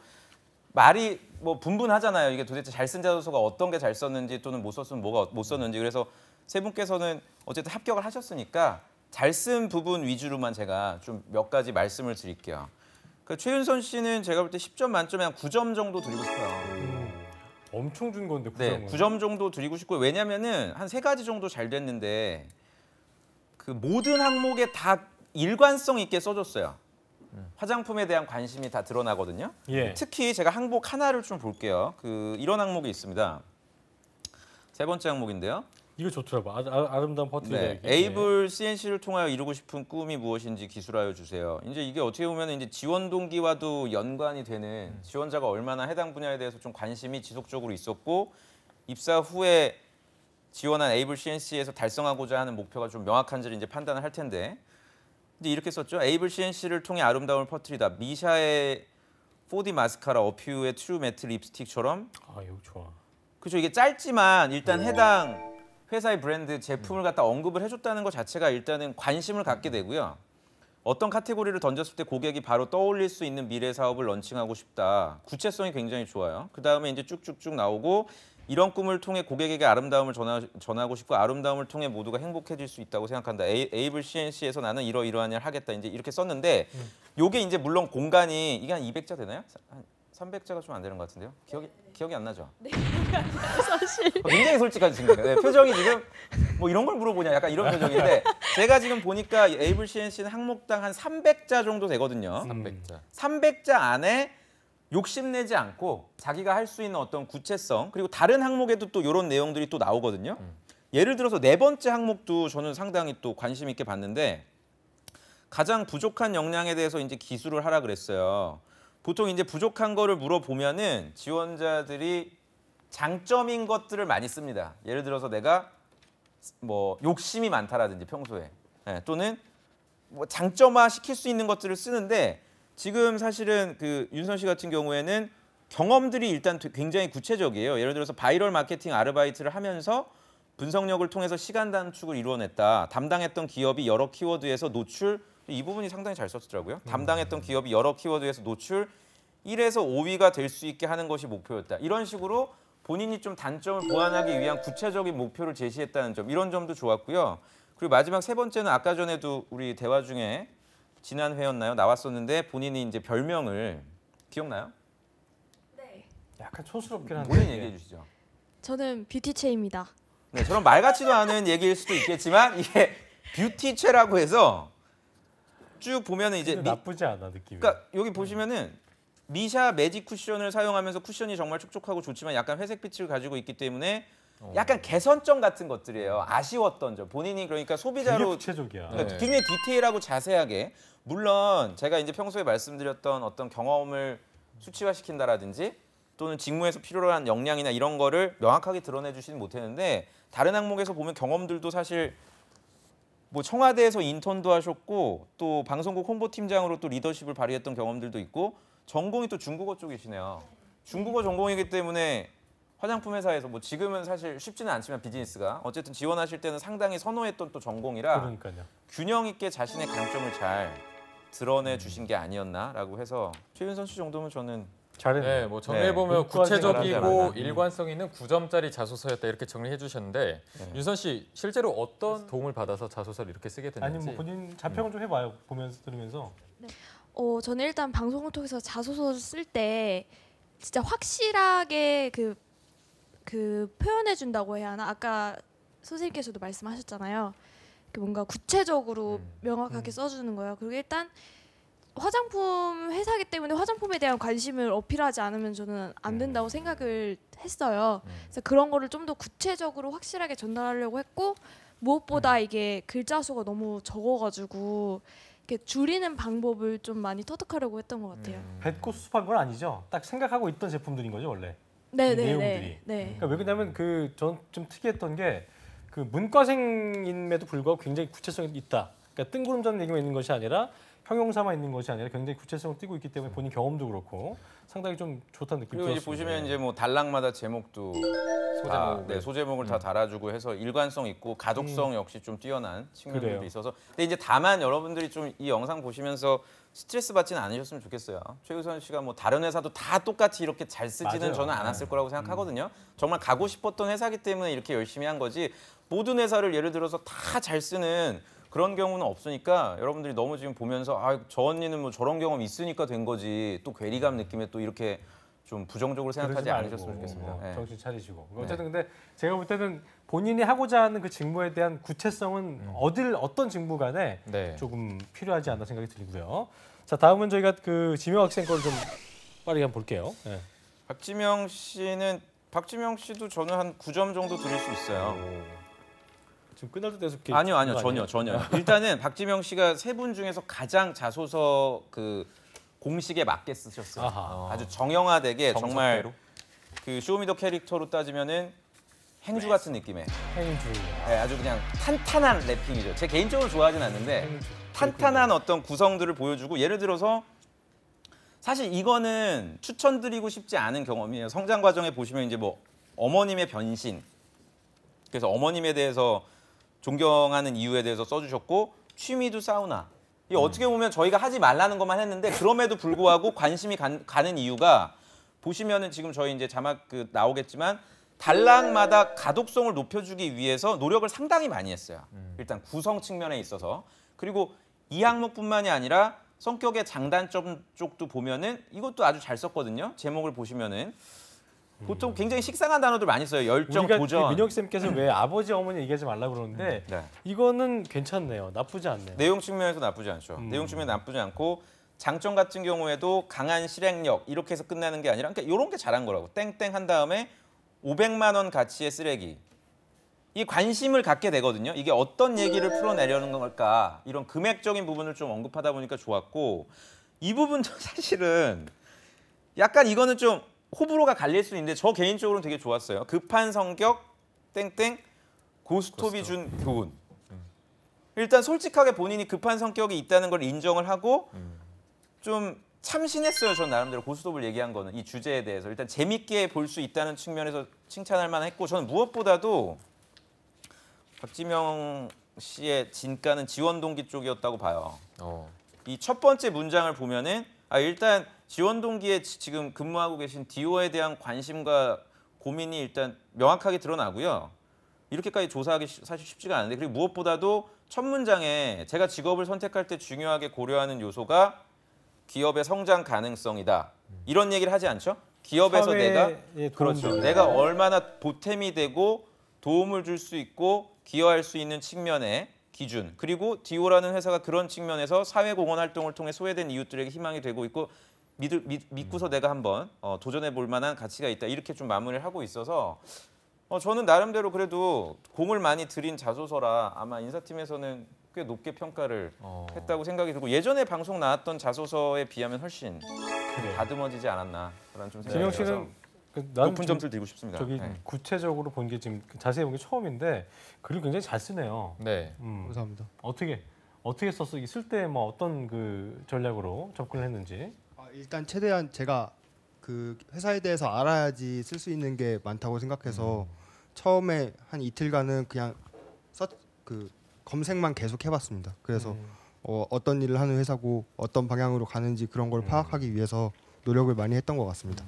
말이 뭐 분분하잖아요. 이게 도대체 잘 쓴 자소서가 어떤 게 잘 썼는지 또는 못 썼으면 뭐가 못 썼는지. 그래서 세 분께서는 어쨌든 합격을 하셨으니까 잘 쓴 부분 위주로만 제가 좀 몇 가지 말씀을 드릴게요. 최윤선 씨는 제가 볼 때 10점 만점에 한 9점 정도 드리고 싶어요. 엄청 준 건데 9점은. 네, 9점 정도 드리고 싶고 왜냐면은 한 3가지 정도 잘 됐는데 모든 항목에 다 일관성 있게 써줬어요. 화장품에 대한 관심이 다 드러나거든요. 예. 특히 제가 항목 하나를 좀 볼게요. 이런 항목이 있습니다. 3번째 항목인데요. 이거 좋더라고. 아름다운 버튼. 네. 에이블 CNC를 통하여 이루고 싶은 꿈이 무엇인지 기술하여 주세요. 이제 이게 어떻게 보면 이제 지원 동기와도 연관이 되는 지원자가 얼마나 해당 분야에 대해서 좀 관심이 지속적으로 있었고 입사 후에 지원한 에이블 CNC에서 달성하고자 하는 목표가 좀 명확한지를 이제 판단을 할 텐데, 근데 이렇게 썼죠. 에이블 CNC를 통해 아름다움을 퍼뜨리다. 미샤의 4D 마스카라, 어퓨의 트루 매트 립스틱처럼. 아, 이거 좋아. 그렇죠. 이게 짧지만 일단 해당 회사의 브랜드 제품을 갖다 언급을 해줬다는 것 자체가 일단은 관심을 갖게 되고요. 어떤 카테고리를 던졌을 때 고객이 바로 떠올릴 수 있는 미래 사업을 런칭하고 싶다. 구체성이 굉장히 좋아요. 그 다음에 이제 쭉쭉쭉 나오고 이런 꿈을 통해 고객에게 아름다움을 전하고 싶고 아름다움을 통해 모두가 행복해질 수 있다고 생각한다. 에이블 CNC에서 나는 이러이러한 일을 하겠다. 이제 이렇게 썼는데 요게 이제 물론 공간이 이게 한 200자 되나요? 한 300자가 좀 안 되는 것 같은데요. 기억이 안 나죠? 네. 사실 굉장히 솔직하신 거예요. 네, 표정이 지금 뭐 이런 걸 물어보냐 약간 이런 표정인데 제가 지금 보니까 에이블 CNC는 항목당 한 300자 정도 되거든요. 300자. 300자 안에 욕심내지 않고 자기가 할 수 있는 어떤 구체성 그리고 다른 항목에도 또 이런 내용들이 또 나오거든요. 예를 들어서 4번째 항목도 저는 상당히 또 관심 있게 봤는데 가장 부족한 역량에 대해서 이제 기술을 하라 그랬어요. 보통 이제 부족한 거를 물어보면은 지원자들이 장점인 것들을 많이 씁니다. 예를 들어서 내가 뭐 욕심이 많다라든지 평소에 또는 뭐 장점화 시킬 수 있는 것들을 쓰는데 지금 사실은 그 윤선 씨 같은 경우에는 경험들이 일단 굉장히 구체적이에요. 예를 들어서 바이럴 마케팅 아르바이트를 하면서 분석력을 통해서 시간 단축을 이루어냈다. 담당했던 기업이 여러 키워드에서 노출 이 부분이 상당히 잘 썼더라고요. 담당했던 기업이 여러 키워드에서 노출 1에서 5위가 될 수 있게 하는 것이 목표였다. 이런 식으로 본인이 좀 단점을 보완하기 위한 구체적인 목표를 제시했다는 점 이런 점도 좋았고요. 그리고 마지막 3번째는 아까 전에도 우리 대화 중에 지난 회였나요? 나왔었는데 본인이 이제 별명을 기억나요? 네. 약간 촌스럽긴 한데. 본인 얘기해 주시죠. 저는 뷰티체입니다. 네, 저런 말 같지도 않은 얘기일 수도 있겠지만 이게 뷰티체라고 해서 쭉 보면은 이제 나쁘지 않아 느낌이. 그러니까 여기 보시면은 미샤 매직 쿠션을 사용하면서 쿠션이 정말 촉촉하고 좋지만 약간 회색 빛을 가지고 있기 때문에 약간 개선점 같은 것들이에요. 아쉬웠던 점. 본인이 그러니까 소비자로 되게 구체적이야. 그러니까 굉장히 디테일하고 자세하게 물론 제가 이제 평소에 말씀드렸던 어떤 경험을 수치화시킨다라든지 또는 직무에서 필요로 한 역량이나 이런 거를 명확하게 드러내 주시는 못했는데 다른 항목에서 보면 경험들도 사실 뭐 청와대에서 인턴도 하셨고 또 방송국 홍보팀장으로 또 리더십을 발휘했던 경험들도 있고 전공이 또 중국어 쪽이시네요. 중국어 전공이기 때문에 화장품 회사에서 뭐 지금은 사실 쉽지는 않지만 비즈니스가 어쨌든 지원하실 때는 상당히 선호했던 또 전공이라 그러니까요. 균형 있게 자신의 강점을 잘 드러내 주신 게 아니었나라고 해서 최윤선 씨 정도면 저는 잘했네. 네, 뭐 정리해 보면 문과 구체적이고 생활하지 일관성 있는 9점짜리 자소서였다 이렇게 정리해 주셨는데 윤선 씨 실제로 어떤 도움을 받아서 자소서를 이렇게 쓰게 됐는지. 아니 뭐 본인 자평을 좀 해봐요. 보면서 들으면서. 저는 일단 방송을 통해서 자소서를 쓸 때 진짜 확실하게 그 표현해 준다고 해야 하나? 아까 선생님께서도 말씀하셨잖아요. 뭔가 구체적으로 명확하게 써주는 거예요. 그리고 일단 화장품 회사기 때문에 화장품에 대한 관심을 어필하지 않으면 저는 안 된다고 생각을 했어요. 그래서 그런 거를 좀 더 구체적으로 확실하게 전달하려고 했고 무엇보다 이게 글자 수가 너무 적어가지고 이렇게 줄이는 방법을 좀 많이 터득하려고 했던 것 같아요. 뱉고 수습한 건 아니죠. 딱 생각하고 있던 제품들인 거죠 원래. 네네네. 내용들이. 네. 그러니까 왜 그러냐면 전 좀 특이했던 게 그 문과생임에도 불구하고 굉장히 구체성이 있다. 그러니까 뜬구름잡는 얘기만 있는 것이 아니라 형용사만 있는 것이 아니라 굉장히 구체성을 띠고 있기 때문에 본인 경험도 그렇고 상당히 좀 좋다는 느낌이 그리고 들었어요. 이제 보시면 이제 뭐 단락마다 제목도 소제목을 다 달아주고 해서 일관성 있고 가독성 역시 좀 뛰어난 측면들도 그래요. 있어서 근데 이제 다만 여러분들이 좀 이 영상 보시면서 스트레스 받지는 않으셨으면 좋겠어요. 최유선 씨가 뭐 다른 회사도 다 똑같이 이렇게 잘 쓰지는 맞아요. 저는 않았을 거라고 생각하거든요. 정말 가고 싶었던 회사기 때문에 이렇게 열심히 한 거지 모든 회사를 예를 들어서 다 잘 쓰는 그런 경우는 없으니까 여러분들이 너무 지금 보면서 저 언니는 뭐 저런 경험 있으니까 된 거지 또 괴리감 느낌에 또 이렇게 좀 부정적으로 생각하지 않으셨으면 좋겠습니다. 네. 정신 차리시고. 어쨌든 근데 제가 볼 때는 본인이 하고자 하는 그 직무에 대한 구체성은 어떤 직무 간에 조금 필요하지 않나 생각이 들고요. 자, 다음은 저희가 그 지명 학생 거를 좀 빠르게 한번 볼게요. 네. 박지명 씨도 저는 한 9점 정도 드릴 수 있어요. 지금 끝날 때 계속 아니요 전혀. 일단은 박지명 씨가 세 분 중에서 가장 자소서 그 공식에 맞게 쓰셨어요. 아주 정형화되게 정말 그 쇼미더 캐릭터로 따지면은 행주 같은 느낌의 행주. 네, 아주 그냥 탄탄한 래핑이죠. 제 개인적으로 좋아하진 않는데 탄탄한 어떤 구성들을 보여주고 예를 들어서 사실 이거는 추천드리고 싶지 않은 경험이에요. 성장 과정에 보시면 이제 뭐 어머님의 변신 그래서 어머님에 대해서 존경하는 이유에 대해서 써주셨고 취미도 사우나. 이 어떻게 보면 저희가 하지 말라는 것만 했는데 그럼에도 불구하고 관심이 가는 이유가 보시면은 지금 저희 이제 자막 나오겠지만 단락마다 가독성을 높여주기 위해서 노력을 상당히 많이 했어요. 일단 구성 측면에 있어서 그리고 이 항목뿐만이 아니라 성격의 장단점 쪽도 보면은 이것도 아주 잘 썼거든요. 제목을 보시면은 보통 굉장히 식상한 단어들 많이 써요. 열정, 도전. 민혁 쌤께서 왜 아버지 어머니 얘기하지 말라고 그러는데 네. 이거는 괜찮네요. 나쁘지 않네요. 내용 측면에서 나쁘지 않죠. 내용 측면 나쁘지 않고 장점 같은 경우에도 강한 실행력 이렇게 해서 끝나는 게 아니라 그러니까 이런 게 잘한 거라고. 땡땡 한 다음에 500만 원 가치의 쓰레기. 이 관심을 갖게 되거든요. 이게 어떤 얘기를 풀어내려는 걸까. 이런 금액적인 부분을 좀 언급하다 보니까 좋았고 이 부분도 사실은 약간 이거는 좀 호불호가 갈릴 수 있는데 저 개인적으로는 되게 좋았어요. 급한 성격 땡땡 고스톱이 준 교훈. 일단 솔직하게 본인이 급한 성격이 있다는 걸 인정을 하고 좀 참신했어요. 전 나름대로 고스톱을 얘기한 거는 이 주제에 대해서 일단 재밌게 볼 수 있다는 측면에서 칭찬할 만했고 저는 무엇보다도 박지명 씨의 진가는 지원 동기 쪽이었다고 봐요. 이 첫 번째 문장을 보면은 일단 지원 동기에 지금 근무하고 계신 디오에 대한 관심과 고민이 일단 명확하게 드러나고요. 이렇게까지 조사하기 사실 쉽지가 않은데 그리고 무엇보다도 첫 문장에 제가 직업을 선택할 때 중요하게 고려하는 요소가 기업의 성장 가능성이다. 이런 얘기를 하지 않죠? 기업에서 내가 그렇죠. 내가 얼마나 보탬이 되고 도움을 줄 수 있고 기여할 수 있는 측면의 기준 그리고 디오라는 회사가 그런 측면에서 사회공헌 활동을 통해 소외된 이웃들에게 희망이 되고 있고 믿고서 내가 한번 도전해 볼 만한 가치가 있다. 이렇게 좀 마무리를 하고 있어서 저는 나름대로 그래도 공을 많이 들인 자소서라 아마 인사팀에서는 꽤 높게 평가를 했다고 생각이 들고 예전에 방송 나왔던 자소서에 비하면 훨씬 다듬어지지 않았나라는 좀 생각이 들어서 높은 점수를 드리고 싶습니다. 저기 구체적으로 본 게 지금 자세히 본 게 처음인데 글을 굉장히 잘 쓰네요. 네, 감사합니다. 어떻게 썼어? 쓸 때 뭐 어떤 그 전략으로 접근을 했는지? 일단 최대한 제가 그 회사에 대해서 알아야지 쓸 수 있는 게 많다고 생각해서 처음에 한 이틀간은 그냥 검색만 계속 해봤습니다. 그래서 어떤 일을 하는 회사고 어떤 방향으로 가는지 그런 걸 파악하기 위해서 노력을 많이 했던 것 같습니다.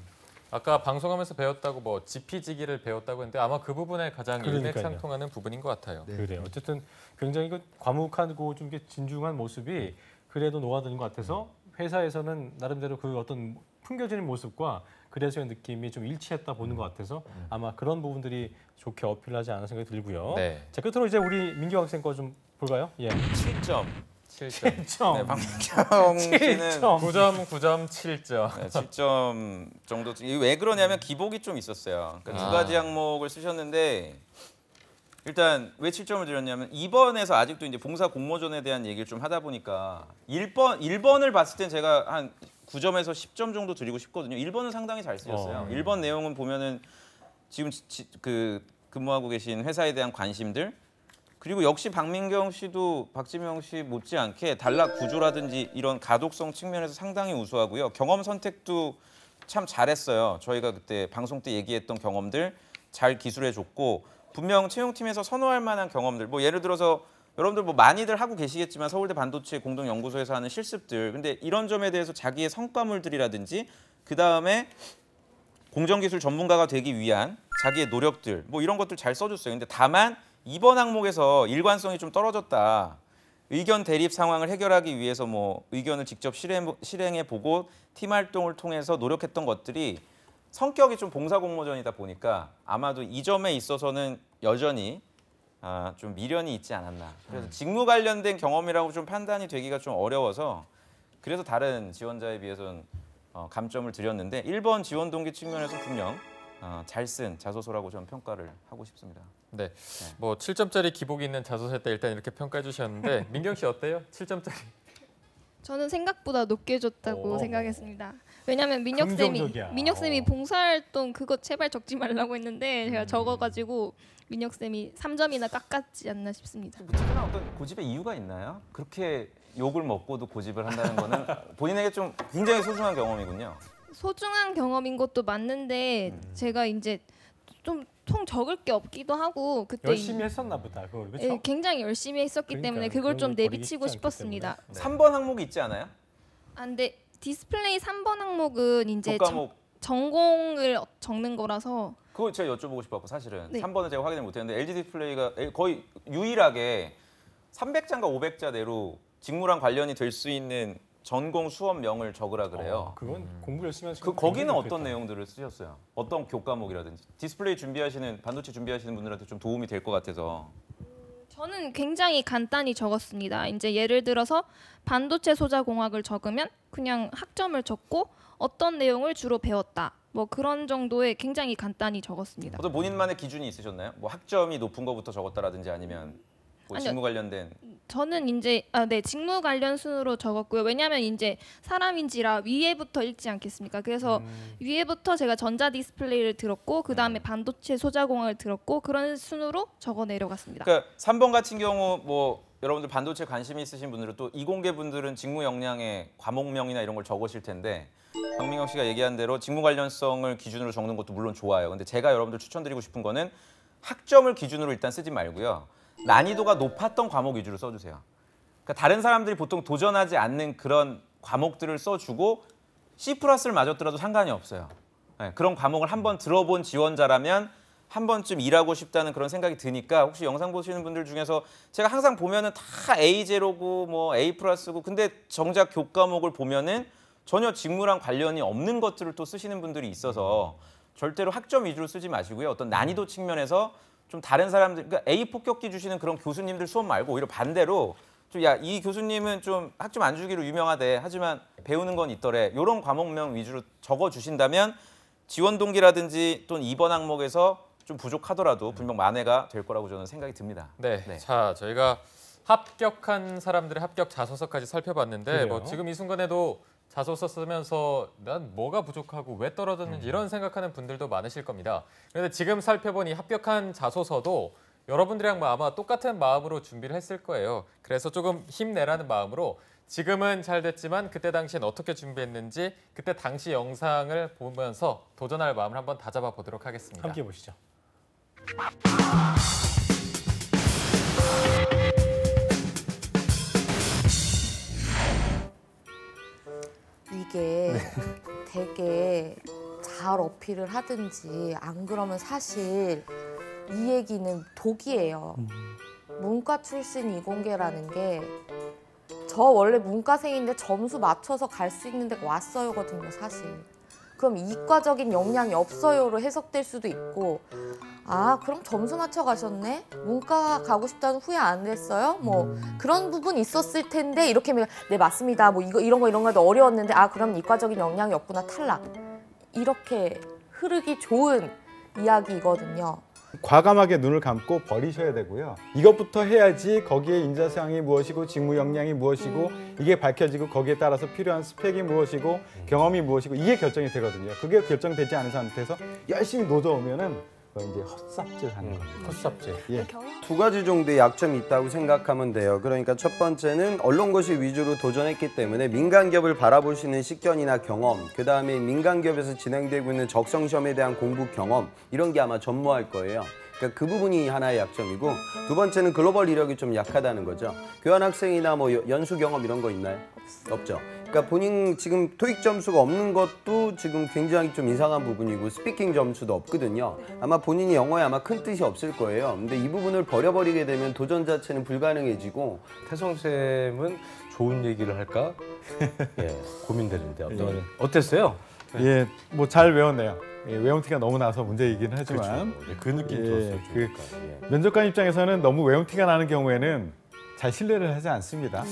아까 방송하면서 배웠다고 뭐 지피지기를 배웠다고 했는데 아마 그 부분에 가장 일맥상통하는 부분인 것 같아요. 네. 그래요. 어쨌든 굉장히 과묵하고 좀 진중한 모습이 그래도 녹아드는 것 같아서 회사에서는 나름대로 그 어떤 풍겨지는 모습과 그래서의 느낌이 좀 일치했다 보는 것 같아서 아마 그런 부분들이 좋게 어필하지 않은 생각이 들고요. 네. 자, 끝으로 이제 우리 민규 학생 거 좀 볼까요? 예. 7점. 7점. 네, 박민경 씨는 9점, 9점, 7점. 네, 7점 정도. 왜 그러냐면 기복이 좀 있었어요. 그러니까 두 가지 항목을 쓰셨는데 일단 왜 7점을 드렸냐면 2번에서 아직도 이제 봉사 공모전에 대한 얘기를 좀 하다 보니까 1번을 봤을 땐 제가 한 9점에서 10점 정도 드리고 싶거든요. 1번은 상당히 잘 쓰셨어요. 1번 내용은 보면은 지금 근무하고 계신 회사에 대한 관심들 그리고 역시 박민경 씨도 박지명 씨 못지않게 단락 구조라든지 이런 가독성 측면에서 상당히 우수하고요. 경험 선택도 참 잘했어요. 저희가 그때 방송 때 얘기했던 경험들 잘 기술해줬고 분명 채용팀에서 선호할 만한 경험들 뭐 예를 들어서 여러분들 뭐 많이들 하고 계시겠지만 서울대 반도체 공동연구소에서 하는 실습들 근데 이런 점에 대해서 자기의 성과물들이라든지 그다음에 공정기술 전문가가 되기 위한 자기의 노력들 뭐 이런 것들 잘 써줬어요. 근데 다만 이번 항목에서 일관성이 좀 떨어졌다. 의견 대립 상황을 해결하기 위해서 뭐 의견을 직접 실행해 보고 팀 활동을 통해서 노력했던 것들이 성격이 좀 봉사 공모전이다 보니까 아마도 이 점에 있어서는 여전히 좀 미련이 있지 않았나. 그래서 직무 관련된 경험이라고 좀 판단이 되기가 좀 어려워서 그래서 다른 지원자에 비해서는 감점을 드렸는데 1번 지원 동기 측면에서 분명 잘 쓴 자소서라고 저는 평가를 하고 싶습니다. 네, 뭐 7점짜리 기복이 있는 자소서 때 일단 이렇게 평가해 주셨는데 민경 씨 어때요? 7점짜리? 저는 생각보다 높게 줬다고 오. 생각했습니다. 왜냐면 긍정적이야. 민혁 쌤이 봉사활동 그거 제발 적지 말라고 했는데 제가 적어가지고 민혁 쌤이 3점이나 깎았지 않나 싶습니다. 특별한 어떤 고집의 이유가 있나요? 그렇게 욕을 먹고도 고집을 한다는 거는 본인에게 좀 굉장히 소중한 경험이군요. 소중한 경험인 것도 맞는데 제가 이제 좀 통 적을 게 없기도 하고 그때 열심히 했었나 보다. 그걸 그렇죠? 예, 굉장히 열심히 했었기 때문에 그걸 좀 내비치고 싶었습니다. 3번 항목이 있지 않아요? 아, 근데 디스플레이 3번 항목은 이제 교과목. 전공을 적는 거라서 그거 제가 여쭤보고 싶었고 사실은 네. 3번은 제가 확인을 못했는데 LG 디스플레이가 거의 유일하게 300자인가 500자 내로 직무랑 관련이 될 수 있는 전공 수업명을 적으라 그래요. 그건 공부 열심히 하시는 거기는 어떤 내용들을 쓰셨어요? 어떤 교과목이라든지 디스플레이 준비하시는 반도체 준비하시는 분들한테 좀 도움이 될 것 같아서. 저는 굉장히 간단히 적었습니다. 이제 예를 들어서 반도체 소자 공학을 적으면 그냥 학점을 적고 어떤 내용을 주로 배웠다. 뭐 그런 정도의 굉장히 간단히 적었습니다. 어떤 본인만의 기준이 있으셨나요? 뭐 학점이 높은 거부터 적었다라든지 아니면 뭐 아니요. 직무 관련된. 저는 이제 직무 관련 순으로 적었고요. 왜냐하면 이제 사람인지라 위에부터 읽지 않겠습니까? 그래서 위에부터 제가 전자 디스플레이를 들었고 그 다음에 반도체 소자공학을 들었고 그런 순으로 적어 내려갔습니다. 그러니까 3번 같은 경우 뭐 여러분들 반도체 관심이 있으신 분들은 또 이공계 분들은 직무 역량의 과목명이나 이런 걸 적으실 텐데 박민경 씨가 얘기한 대로 직무 관련성을 기준으로 적는 것도 물론 좋아요. 근데 제가 여러분들 추천드리고 싶은 거는 학점을 기준으로 일단 쓰지 말고요. 난이도가 높았던 과목 위주로 써주세요. 그러니까 다른 사람들이 보통 도전하지 않는 그런 과목들을 써주고 C+를 맞았더라도 상관이 없어요. 네, 그런 과목을 한번 들어본 지원자라면 한 번쯤 일하고 싶다는 그런 생각이 드니까 혹시 영상 보시는 분들 중에서 제가 항상 보면은 다 A0고 뭐 A+고 근데 정작 교과목을 보면은 전혀 직무랑 관련이 없는 것들을 또 쓰시는 분들이 있어서 절대로 학점 위주로 쓰지 마시고요. 어떤 난이도 측면에서 좀 다른 사람들, 그러니까 A 폭격기 주시는 그런 교수님들 수업 말고 오히려 반대로 좀 야, 이 교수님은 좀 학점 안 주기로 유명하대. 하지만 배우는 건 있더래. 이런 과목명 위주로 적어 주신다면 지원 동기라든지 또는 2번 항목에서 좀 부족하더라도 분명 만회가 될 거라고 저는 생각이 듭니다. 네. 자, 저희가 합격한 사람들의 합격 자소서까지 살펴봤는데 그래요? 뭐 지금 이 순간에도 자소서 쓰면서 난 뭐가 부족하고 왜 떨어졌는지 이런 생각하는 분들도 많으실 겁니다. 그런데 지금 살펴본 이 합격한 자소서도 여러분들이랑 아마 똑같은 마음으로 준비를 했을 거예요. 그래서 조금 힘내라는 마음으로 지금은 잘 됐지만 그때 당시엔 어떻게 준비했는지 그때 당시 영상을 보면서 도전할 마음을 한번 다잡아 보도록 하겠습니다. 함께 보시죠. 이게 되게 잘 어필을 하든지 안 그러면 사실 이 얘기는 독이에요. 문과 출신 이공계라는 게 저 원래 문과생인데 점수 맞춰서 갈 수 있는 데가 왔어요거든요, 사실. 그럼 이과적인 역량이 없어요로 해석될 수도 있고 아 그럼 점수 맞춰 가셨네? 문과 가고 싶다는 후회 안 됐어요? 뭐 그런 부분 있었을 텐데 이렇게 하면 네 맞습니다. 뭐 이런 거도 어려웠는데 아 그럼 이과적인 역량이 없구나 탈락. 이렇게 흐르기 좋은 이야기거든요. 과감하게 눈을 감고 버리셔야 되고요. 이것부터 해야지 거기에 인자사항이 무엇이고 직무 역량이 무엇이고 이게 밝혀지고 거기에 따라서 필요한 스펙이 무엇이고 경험이 무엇이고 이게 결정이 되거든요. 그게 결정되지 않은 상태에서 열심히 노져오면은 이제 헛삽질하는 겁니다. 헛삽질. 예. 두 가지 정도의 약점이 있다고 생각하면 돼요. 그러니까 첫 번째는 언론고시 위주로 도전했기 때문에 민간기업을 바라보시는 식견이나 경험, 그 다음에 민간기업에서 진행되고 있는 적성시험에 대한 공부 경험 이런 게 아마 전무할 거예요. 그러니까 그 부분이 하나의 약점이고 두 번째는 글로벌 이력이 좀 약하다는 거죠. 교환학생이나 뭐 연수 경험 이런 거 있나요? 없죠. 그러니까 본인 지금 토익 점수가 없는 것도 지금 굉장히 좀 이상한 부분이고 스피킹 점수도 없거든요. 아마 본인이 영어에 아마 큰 뜻이 없을 거예요. 근데 이 부분을 버려버리게 되면 도전 자체는 불가능해지고 태성쌤은 좋은 얘기를 할까? 예, 고민되는데 어땠어요? 예, 뭐 잘 외웠네요. 예, 외움티가 너무 나서 문제이긴 하지만 그렇죠. 그 느낌 줬어요. 그 면접관 입장에서는 너무 외움티가 나는 경우에는 잘 신뢰를 하지 않습니다.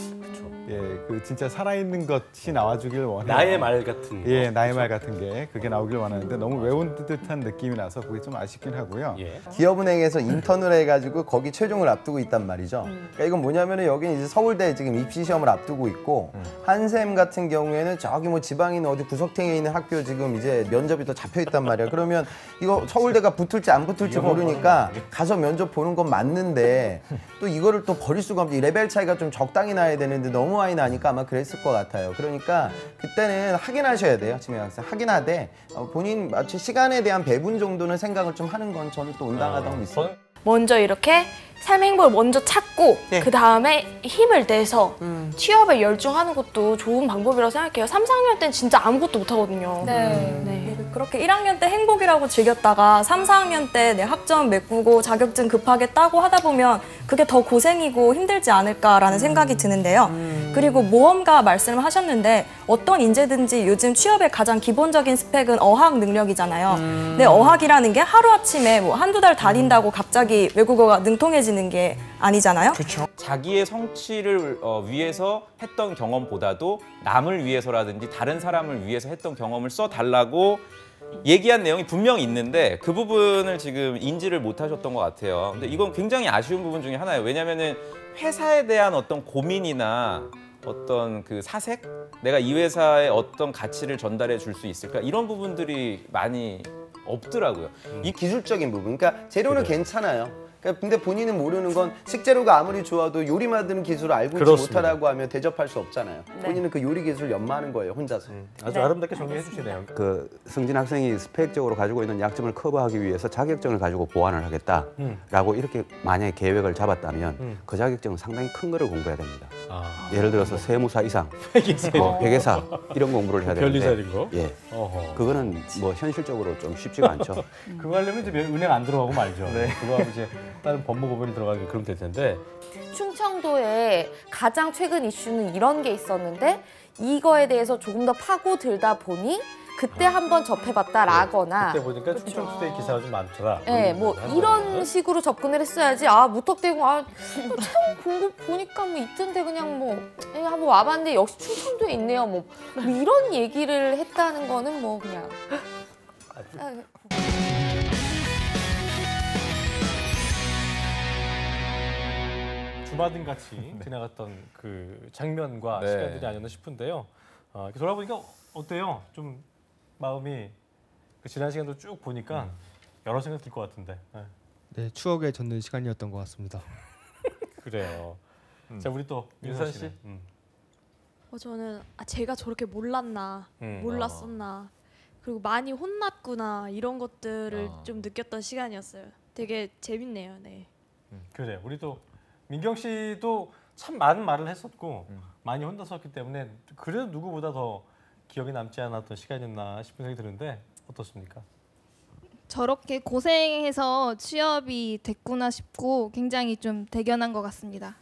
예, 그 진짜 살아있는 것이 나와주길 원해요. 나의 말 같은 거. 예, 나의 말 같은 게 그게 나오길 원하는데 너무 외운 듯한 느낌이 나서 그게 좀 아쉽긴 하고요. 기업은행에서 인턴을 해가지고 거기 최종을 앞두고 있단 말이죠. 그러니까 이건 뭐냐면은 여기는 이제 서울대 지금 입시 시험을 앞두고 있고 한샘 같은 경우에는 저기 뭐 지방인 어디 구석탱이에 있는 학교 지금 이제 면접이 또 잡혀 있단 말이야. 그러면 이거 서울대가 붙을지 안 붙을지 모르니까 가서 면접 보는 건 맞는데 또 이거를 또 버릴 수가 없지. 레벨 차이가 좀 적당히 나야 되는데 너무 많이 나니까 아마 그랬을 것 같아요. 그러니까 그때는 확인하셔야 돼요. 지명 학생 확인하되 본인 마치 시간에 대한 배분 정도는 생각을 좀 하는 건 저는 또 온당하다고 믿습니다. 먼저 이렇게 삶의 행복을 먼저 찾고 그 다음에 힘을 내서 취업에 열중하는 것도 좋은 방법이라고 생각해요. 3, 4학년 때는 진짜 아무것도 못하거든요. 네. 그렇게 1학년 때 행복이라고 즐겼다가 3, 4학년 때 내 학점 메꾸고 자격증 급하게 따고 하다 보면 그게 더 고생이고 힘들지 않을까라는 생각이 드는데요. 그리고 모험가 말씀을 하셨는데 어떤 인재든지 요즘 취업의 가장 기본적인 스펙은 어학 능력이잖아요. 근데 어학이라는 게 하루아침에 뭐 한두 달 다닌다고 갑자기 외국어가 능통해지는 게 아니잖아요. 그렇죠. 자기의 성취를 위해서 했던 경험보다도 남을 위해서라든지 다른 사람을 위해서 했던 경험을 써달라고 얘기한 내용이 분명히 있는데 그 부분을 지금 인지를 못하셨던 것 같아요. 근데 이건 굉장히 아쉬운 부분 중에 하나예요. 왜냐하면은 회사에 대한 어떤 고민이나 어떤 그 사색? 내가 이 회사에 어떤 가치를 전달해 줄 수 있을까? 이런 부분들이 많이 없더라고요. 이 기술적인 부분, 그러니까 재료는 괜찮아요. 그러니까 근데 본인은 모르는 건 식재료가 아무리 좋아도 요리 만드는 기술을 알고 있지 못하다고 하면 대접할 수 없잖아요. 본인은 그 요리 기술 연마하는 거예요, 혼자서. 아주 아름답게 정리해 주시네요. 그 성진 학생이 스펙적으로 가지고 있는 약점을 커버하기 위해서 자격증을 가지고 보완을 하겠다라고 이렇게 만약에 계획을 잡았다면 그 자격증은 상당히 큰 거를 공부해야 됩니다. 예를 들어서 세무사 이상, 회계사 이런 공부를 해야 되는데 변리사 이런 거? 예, 그거는 뭐 현실적으로 좀 쉽지가 않죠. 그거 하려면 이제 은행 안 들어가고 말죠. 그거 하면 이제 다른 법무법인이 들어가게 그러면 될 텐데. 충청도에 가장 최근 이슈는 이런 게 있었는데 이거에 대해서 조금 더 파고들다 보니 그때 한번 접해봤다라거나 그때 보니까 충청투데이 기사가 좀 많더라. 네, 뭐 이런 식으로 접근을 했어야지. 무턱대고 채용 공고 보니까 뭐 있던데 그냥 뭐 한번 와봤는데 역시 충청도에 있네요. 뭐 이런 얘기를 했다는 거는 뭐 그냥. 주마등 같이 지나갔던 그 장면과 시간들이 아니었나 싶은데요. 이렇게 돌아보니까 어때요? 좀 마음이 그 지난 시간도 쭉 보니까 여러 생각 들 것 같은데. 네, 추억에 젖는 시간이었던 것 같습니다. 그래요. 자, 우리 또 윤선 씨. 저는 제가 저렇게 몰랐었나. 그리고 많이 혼났구나 이런 것들을 좀 느꼈던 시간이었어요. 되게 재밌네요. 네. 그래요. 우리 또 민경 씨도 참 많은 말을 했었고 많이 혼났었기 때문에 그래도 누구보다 더 기억에 남지 않았던 시간이었나 싶은 생각이 드는데 어떻습니까? 저렇게 고생해서 취업이 됐구나 싶고 굉장히 좀 대견한 것 같습니다.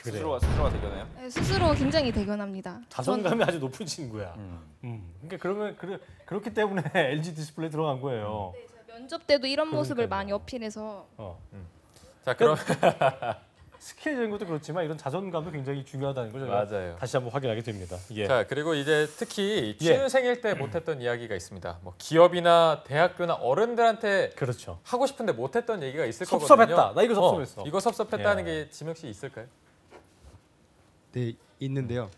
스스로가 대견해요? 네, 스스로 굉장히 대견합니다. 자존감이 아주 높은 친구야. 그러니까 그렇기 때문에 LG 디스플레이 들어간 거예요. 네, 면접 때도 이런 모습을 많이 어필해서. 자, 그럼 스킬적인 것도 그렇지만 이런 자존감도 굉장히 중요하다는 걸 맞아요. 다시 한번 확인하게 됩니다. 자, 그리고 이제 특히 취준생일 때 못했던 이야기가 있습니다. 뭐 기업이나 대학교나 어른들한테 하고 싶은데 못했던 얘기가 있을 섭섭했다. 거거든요. 나 이거 섭섭했어. 이거 섭섭했다는 게 지명 씨 있을까요? 네, 있는데요.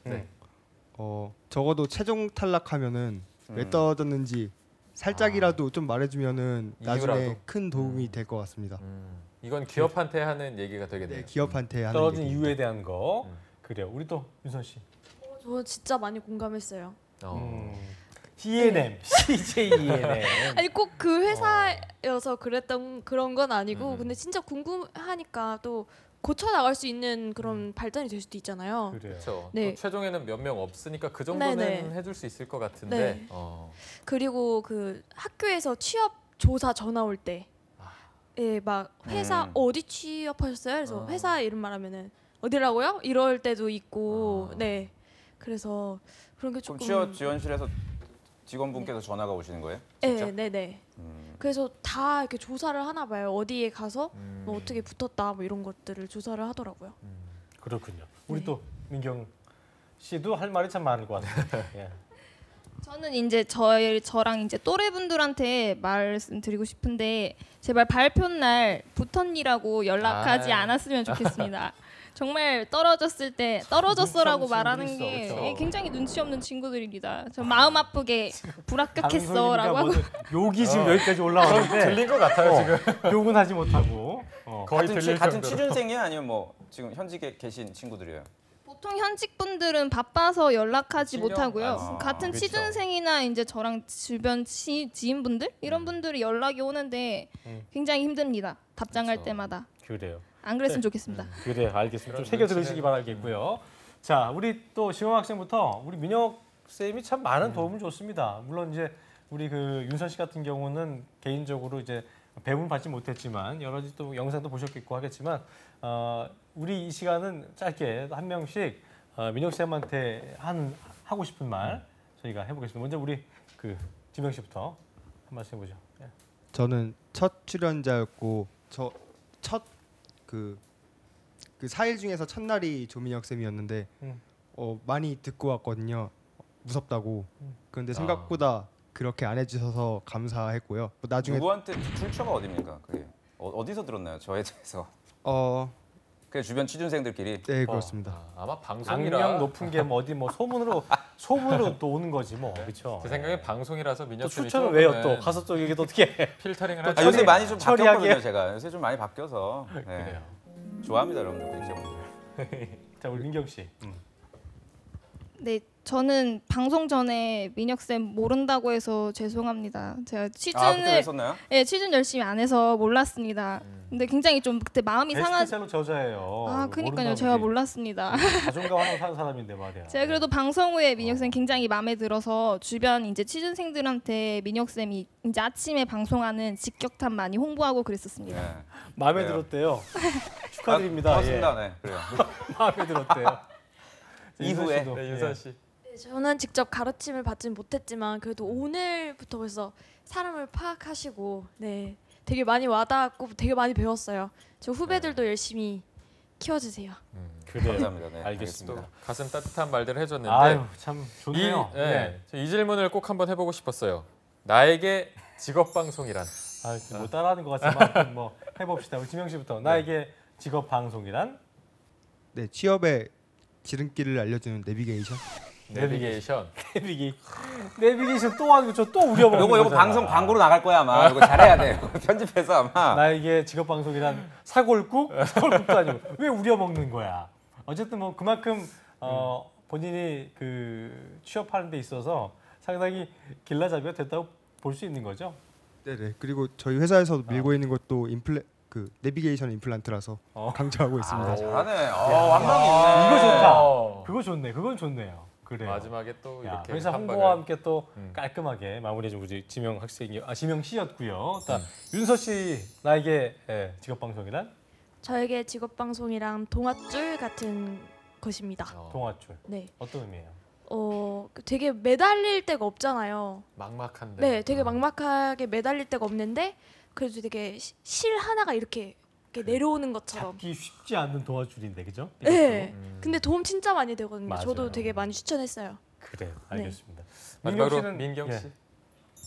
적어도 최종 탈락하면은 왜 떨어졌는지 살짝이라도 좀 말해주면은 나중에 이유라도? 큰 도움이 될 것 같습니다. 이건 기업한테 하는 얘기가 되겠네요. 기업한테 하는 떨어진 얘기. 이유에 대한 거. 그래요. 우리 또 윤선 씨. 저 진짜 많이 공감했어요. ENM, CJ-ENM. 아니 꼭 그 회사여서 그랬던 그런 건 아니고 근데 진짜 궁금하니까 또 고쳐 나갈 수 있는 그런 발전이 될 수도 있잖아요. 그렇죠. 네. 최종에는 몇 명 없으니까 그 정도는 네네. 해줄 수 있을 것 같은데. 네. 그리고 그 학교에서 취업 조사 전화 올 때, 막 회사 어디 취업하셨어요? 그래서 회사 이름 말하면은 어디라고요? 이럴 때도 있고, 네. 그래서 그런 게 조금. 취업 지원실에서 직원분께서 전화가 오시는 거예요? 직접? 네. 그래서 다 이렇게 조사를 하나 봐요. 어디에 가서 뭐 어떻게 붙었다 뭐 이런 것들을 조사를 하더라고요. 그렇군요. 우리 또 민경 씨도 할 말이 참 많을 것 같아요. 예. 저는 이제 저랑 이제 또래분들한테 말씀드리고 싶은데 제발 발표 날 붙었니라고 연락하지 않았으면 좋겠습니다. 정말 떨어졌을 때 떨어졌어라고 말하는 게 그렇죠. 굉장히 눈치 없는 친구들입니다. 저 마음 아프게 불합격했어라고 하고 욕이 지금 여기까지 올라오는데 들린 것 같아요 지금. 욕은 하지 못하고 거의 들릴 같은 정도로. 취준생이야 아니면 뭐 지금 현직에 계신 친구들이에요? 보통 현직 분들은 바빠서 연락하지 신경? 못하고요. 같은 그렇죠. 취준생이나 이제 저랑 주변 지인분들 이런 분들이 연락이 오는데 굉장히 힘듭니다. 답장할 때마다. 그래요. 안 그랬으면 좋겠습니다. 그래요, 알겠습니다. 좀 새겨 들으시기 바라겠고요. 자, 우리 또 시영 학생부터 우리 민혁 쌤이 참 많은 도움을 줬습니다. 물론 이제 우리 그 윤선 씨 같은 경우는 개인적으로 이제 배분 받지 못했지만 여러 가지 또 영상도 보셨겠고 하겠지만 우리 이 시간은 짧게 한 명씩 민혁 쌤한테 하고 싶은 말 저희가 해보겠습니다. 먼저 우리 그 지명 씨부터 한 말씀 해보죠. 예. 저는 첫 출연자였고 첫 그 4일 중에서 첫날이 조민혁 쌤이었는데 많이 듣고 왔거든요. 무섭다고. 그런데 생각보다 그렇게 안 해주셔서 감사했고요. 나중에 누구한테 출처가 어디입니까? 그게 어디서 들었나요? 저에 대해서? 그냥 주변 취준생들끼리. 네, 그렇습니다. 아마 방송이라 악명 높은 게 뭐 어디 뭐 소문으로 또 오는 거지 뭐. 그렇죠. 제 생각에 방송이라서 민혁 또 쌤이 추천은 왜요? 또 가서 또 이게 또 어떻게 필터링을 또 하죠. 요새 많이 좀 바뀌었거든요. 처리하게. 제가 요새 좀 많이 바뀌어서. 네. 그래요. 좋아합니다, 여러분들 구독자분들. 자, 우리 민경 씨. 네, 저는 방송 전에 민혁 쌤 모른다고 해서 죄송합니다. 제가 그때 했었나요? 네, 취준 열심히 안 해서 몰랐습니다. 근데 굉장히 좀 그때 마음이 상한. 베스트셀러 저자예요. 아, 그러니까요. 제가 몰랐습니다. 자존감 하나 사는 사람인데 말이야. 제가 그래도 방송 후에 민혁 쌤 굉장히 마음에 들어서 주변 이제 취준생들한테 민혁 쌤이 이제 아침에 방송하는 직격탄 많이 홍보하고 그랬었습니다. 네. 마음에 그래요. 들었대요. 축하드립니다. 고맙습니다. 예. 네, 그래요. 마음에 들었대요. 이후에 네, 윤선 씨. 네, 저는 직접 가르침을 받지는 못했지만 그래도 오늘부터 벌써 사람을 파악하시고 네 되게 많이 와닿았고 되게 많이 배웠어요. 저 후배들도 열심히 키워주세요. 그래요. 감사합니다. 네, 알겠습니다. 가슴 따뜻한 말들을 해줬는데 아유, 참 좋네요. 이 질문을 꼭 한번 해보고 싶었어요. 나에게 직업 방송이란? 뭐 따라하는 것 같지만 뭐 해봅시다. 우리 지명 씨부터 나에게 직업 방송이란? 네, 취업의 지름길을 알려주는 내비게이션. 내비게이션. 내비게이션 또 하는 거저 또 우려먹는 요거 거잖아. 방송 광고로 나갈 거야 아마. 이거 잘해야 돼. 편집해서 아마. 나에게 직업 방송이란 사골국? 사골국도 아니고 왜 우려먹는 거야? 어쨌든 뭐 그만큼 본인이 그 취업하는 데 있어서 상당히 길라잡이가 됐다고 볼 수 있는 거죠. 네네. 그리고 저희 회사에서 밀고 있는 것도 그 내비게이션 임플란트라서 강조하고 있습니다. 잘하네. 완벽히 있네. 이거 좋다. 그거 좋네. 그건 좋네요. 그래요. 마지막에 또 이렇게 회사 한 홍보와 방을. 함께 또 깔끔하게 마무리해준 우리 지명 씨였고요. 윤서 씨 나에게 직업 방송이란? 저에게 직업 방송이랑 동아줄 같은 것입니다. 동아줄. 네. 어떤 의미예요? 되게 매달릴 데가 없잖아요. 막막한데. 네, 되게 막막하게 매달릴 데가 없는데 그래도 되게 실 하나가 이렇게 내려오는 것처럼. 잡기 쉽지 않는 동아줄인데, 그죠? 네. 근데 도움 진짜 많이 되거든요. 맞아요. 저도 되게 많이 추천했어요. 그래요. 알겠습니다. 마지막으로 민경 씨.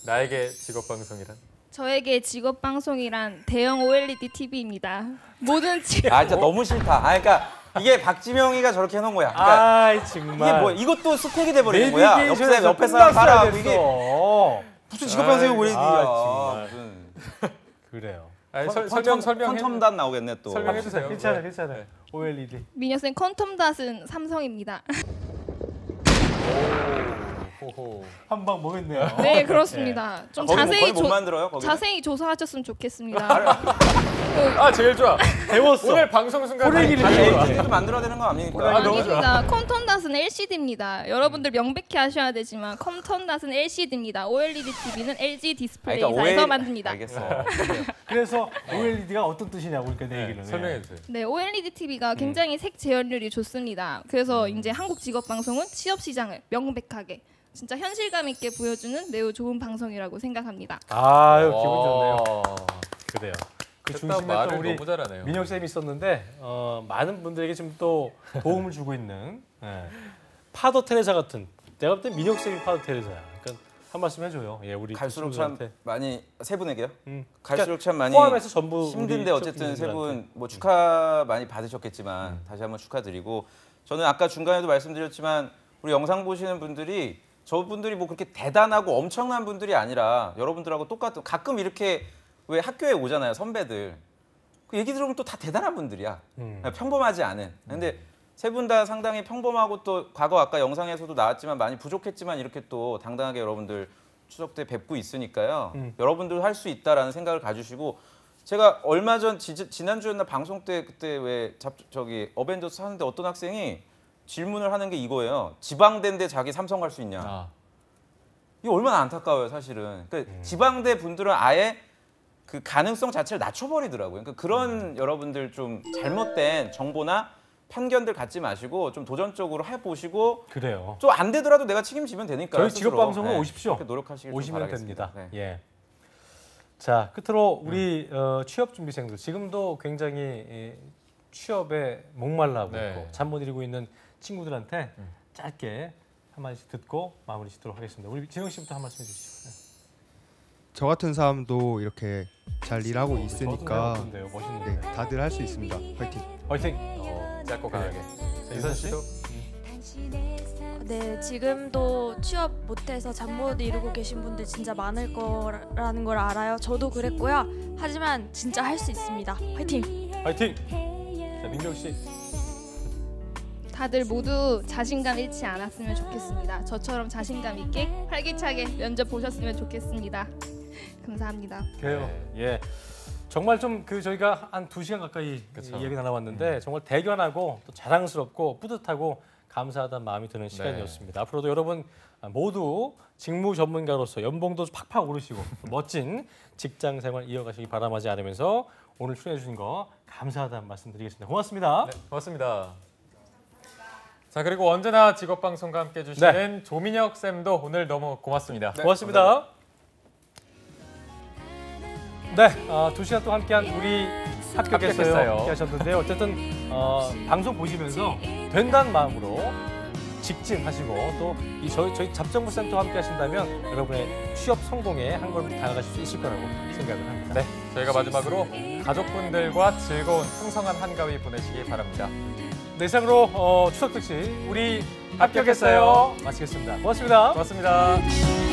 나에게 직업 방송이란? 저에게 직업 방송이란 대형 OLED TV입니다. 모든 진짜 너무 싫다. 그러니까 이게 박지명이가 저렇게 해놓은 거야. 그러니까 정말. 이게 뭐 이것도 스펙이 돼버리는 거야. 옆에 사람 봐라. 이게 무슨 직업 방송이 OLED야. 그래요. 설명. 퀀텀단 나오겠네 또. 설명해 주세요. 괜찮아요. OLED. 민혁쌤 퀀텀닷은 삼성입니다. 한 방 먹었네요. 네, 그렇습니다. 좀 거의 못 만들어요? 거기는? 자세히 조사하셨으면 좋겠습니다. 제일 좋아. 배웠어. 오늘 방송 순간 LCD도 만들어야 되는 거 아닙니까? 아닙니다. 퀀텀닷은 LCD입니다. 여러분들 명백히 아셔야 되지만 퀀텀닷은 LCD입니다. OLED TV는 LG 디스플레이사에서 만듭니다. 알겠어. 그래서 OLED가 어떤 뜻이냐고 그러니까 내 얘기는. 설명해 주세요. 네, OLED TV가 굉장히 색 재현율이 좋습니다. 그래서 이제 한국 직업 방송은 취업 시장을 명백하게 진짜 현실감 있게 보여주는 매우 좋은 방송이라고 생각합니다. 아유, 기분 좋네요. 그래요. 그 됐다, 중심에 또 말을 우리 너무 잘하네요. 민혁 쌤이 있었는데 많은 분들에게 지금 또 도움을 주고 있는 파더 테레사 같은. 내가 볼 때 민혁 쌤이 파더 테레사야. 그러니까 한 말씀 해줘요. 예, 우리 갈수록 참 친구들한테. 많이 세 분에게요. 그러니까 갈수록 참 많이 포함해서 전부 힘든데 우리 어쨌든 세 취업진들한테. 분 뭐 축하 많이 받으셨겠지만 다시 한번 축하드리고 저는 아까 중간에도 말씀드렸지만 우리 영상 보시는 분들이 저분들이 뭐 그렇게 대단하고 엄청난 분들이 아니라 여러분들하고 똑같은 가끔 이렇게 왜 학교에 오잖아요 선배들 그 얘기 들으면 또 다 대단한 분들이야 평범하지 않은 근데 세 분 다 상당히 평범하고 또 과거 아까 영상에서도 나왔지만 많이 부족했지만 이렇게 또 당당하게 여러분들 추석 때 뵙고 있으니까요 여러분들 할 수 있다라는 생각을 가지시고 제가 얼마 전 지난주였나 방송 때 그때 왜 저기 어벤져스 하는데 어떤 학생이 질문을 하는 게 이거예요. 지방대인데 자기 삼성 갈 수 있냐. 이게 얼마나 안타까워요 사실은. 그러니까 지방대 분들은 아예 그 가능성 자체를 낮춰버리더라고요. 그러니까 그런 여러분들 좀 잘못된 정보나 편견들 갖지 마시고 좀 도전적으로 해보시고 그래요. 좀 안 되더라도 내가 책임지면 되니까 저희 직업 방송은 오십시오. 그렇게 노력하시길 오시면 바라겠습니다. 됩니다. 예. 자 끝으로 우리 취업 준비생들 지금도 굉장히 취업에 목말라하고 있고 잠 못 이루고 있는 친구들한테 짧게 한 마디씩 듣고 마무리 짓도록 하겠습니다. 우리 진영 씨부터 한 말씀 해주시죠. 저 같은 사람도 이렇게 잘 일하고 있으니까 멋있는데. 네, 다들 할 수 있습니다. 화이팅! 화이팅! 짧고 강하게. 이선 씨도? 네, 지금도 취업 못해서 잠 못 이루고 계신 분들 진짜 많을 거라는 걸 알아요. 저도 그랬고요. 하지만 진짜 할 수 있습니다. 화이팅! 화이팅! 자, 민경 씨. 다들 모두 자신감 잃지 않았으면 좋겠습니다. 저처럼 자신감 있게 활기차게 면접 보셨으면 좋겠습니다. 감사합니다. 그래요. 예. 정말 좀 그 저희가 한 2시간 가까이 이야기 나눠봤는데 정말 대견하고 또 자랑스럽고 뿌듯하고 감사하다는 마음이 드는 시간이었습니다. 앞으로도 여러분 모두 직무 전문가로서 연봉도 팍팍 오르시고 멋진 직장 생활 이어가시기 바람하지 않으면서 오늘 출연해 주신 거 감사하다는 말씀드리겠습니다. 고맙습니다. 네, 고맙습니다. 자 그리고 언제나 직업방송과 함께 해주시는 조민혁 쌤도 오늘 너무 고맙습니다. 고맙습니다. 네, 2시간 동안 함께한 우리 합격했어요. 함께 하셨는데요. 어쨌든 방송 보시면서 된다는 마음으로 직진하시고 또 저희 잡정부 센터와 함께 하신다면 여러분의 취업 성공에 한 걸음 다가가실 수 있을 거라고 생각을 합니다. 네, 저희가 마지막으로 가족분들과 즐거운 풍성한 한가위 보내시기 바랍니다. 네, 이상으로 추석 특집 우리 합격했어요. 마치겠습니다. 고맙습니다. 고맙습니다.